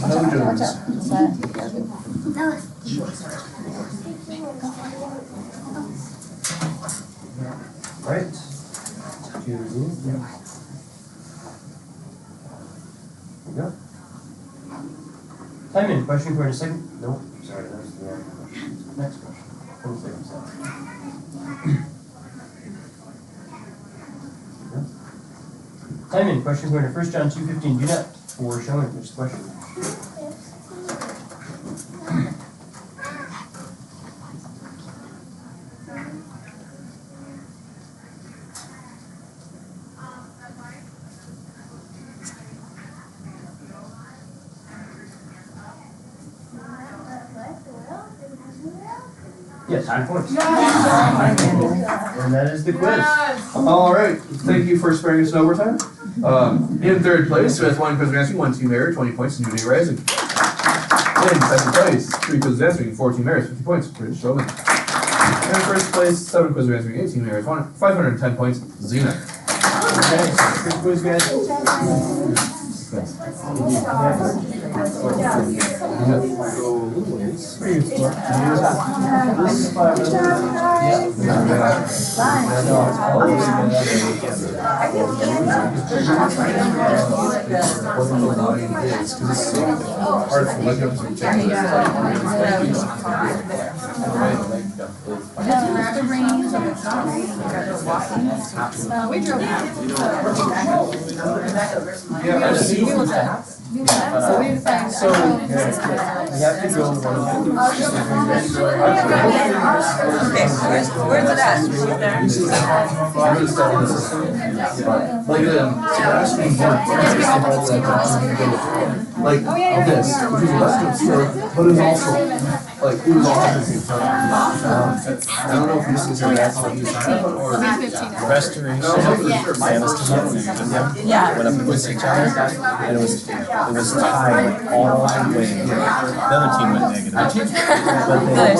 No Jones. Right. Choose Zenith. There we go. Time in, question according to 2. Nope, sorry, that was the wrong question. Next question. 27 seconds. Time in, question according to 1 John 2:15, do not foreshow and finish the question. Yes, 3 points. And that is the quiz. All right. Thank you for sparing us in overtime. In third place, with 1 quiz answering, 1 team error, 20 points, New Day Rising. In second place, 3 quiz answering, 4 team errors, 50 points, British Showman. In first place, 7 quiz answering, 8 team errors, 510 points, Zenith. Okay, good quiz, guys. We drove So, we have to go one of Where's it at? Like this, which is less good, but it was also like it was all at the same time. I don't know if this is that's what you signed up or Restoration. Yeah. Went up against each other, and it was tied like all the way. The other team went negative, but they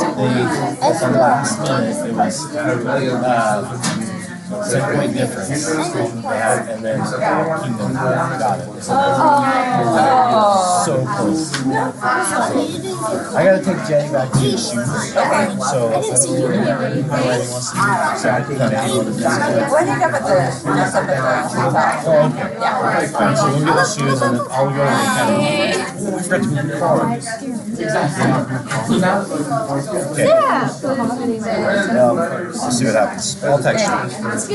at the last minute it was 7-point difference they had, and then Kingdom got it. So close. I gotta take Jenny back to the shoes. So I don't know what he wants to do. So I think maybe one of them. Well, I think up at the Oh, okay. Yeah. Alright, so we'll get the shoes and then I'll go to the academy. I forgot to move the cards. Okay. We'll see what happens. I'll text you. The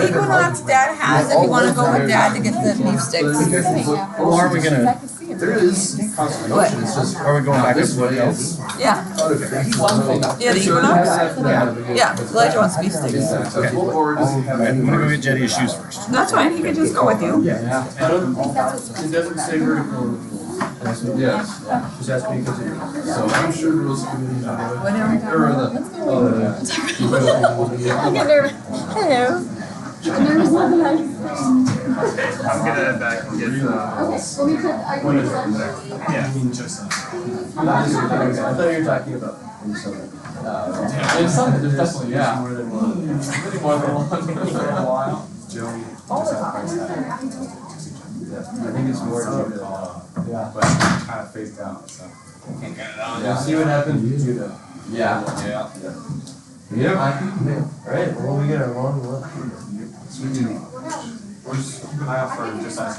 Equinox Dad has, if you want to go with Dad to get the beef sticks. Or are we gonna? there is constellation, it's just. Are we going back to what else? Yeah. Yeah, the Equinox? Yeah, Elijah wants beef sticks. Okay. I'm gonna go get Jetty his shoes first. That's fine, he can just go with you. Yeah. It doesn't say vertical. Yes, just ask me because so I'm sure the rules committee. What are we talking Or about? the, What's going oh, on? yeah. I get nervous. Hello. I'm nervous. I'm gonna head back and get Okay, well, we could, I What is could. Yeah, I mean, just I thought you were talking about Minnesota. There's some, there's definitely more than one. Really more than one for a while. Joey. All the time. I think it's more to do with, But it's kind of phased out, so. Can't get it on. yeah, see what happens with you though. Yeah. Yep. Alright, well, we got a long one. We're just keep an eye out for just as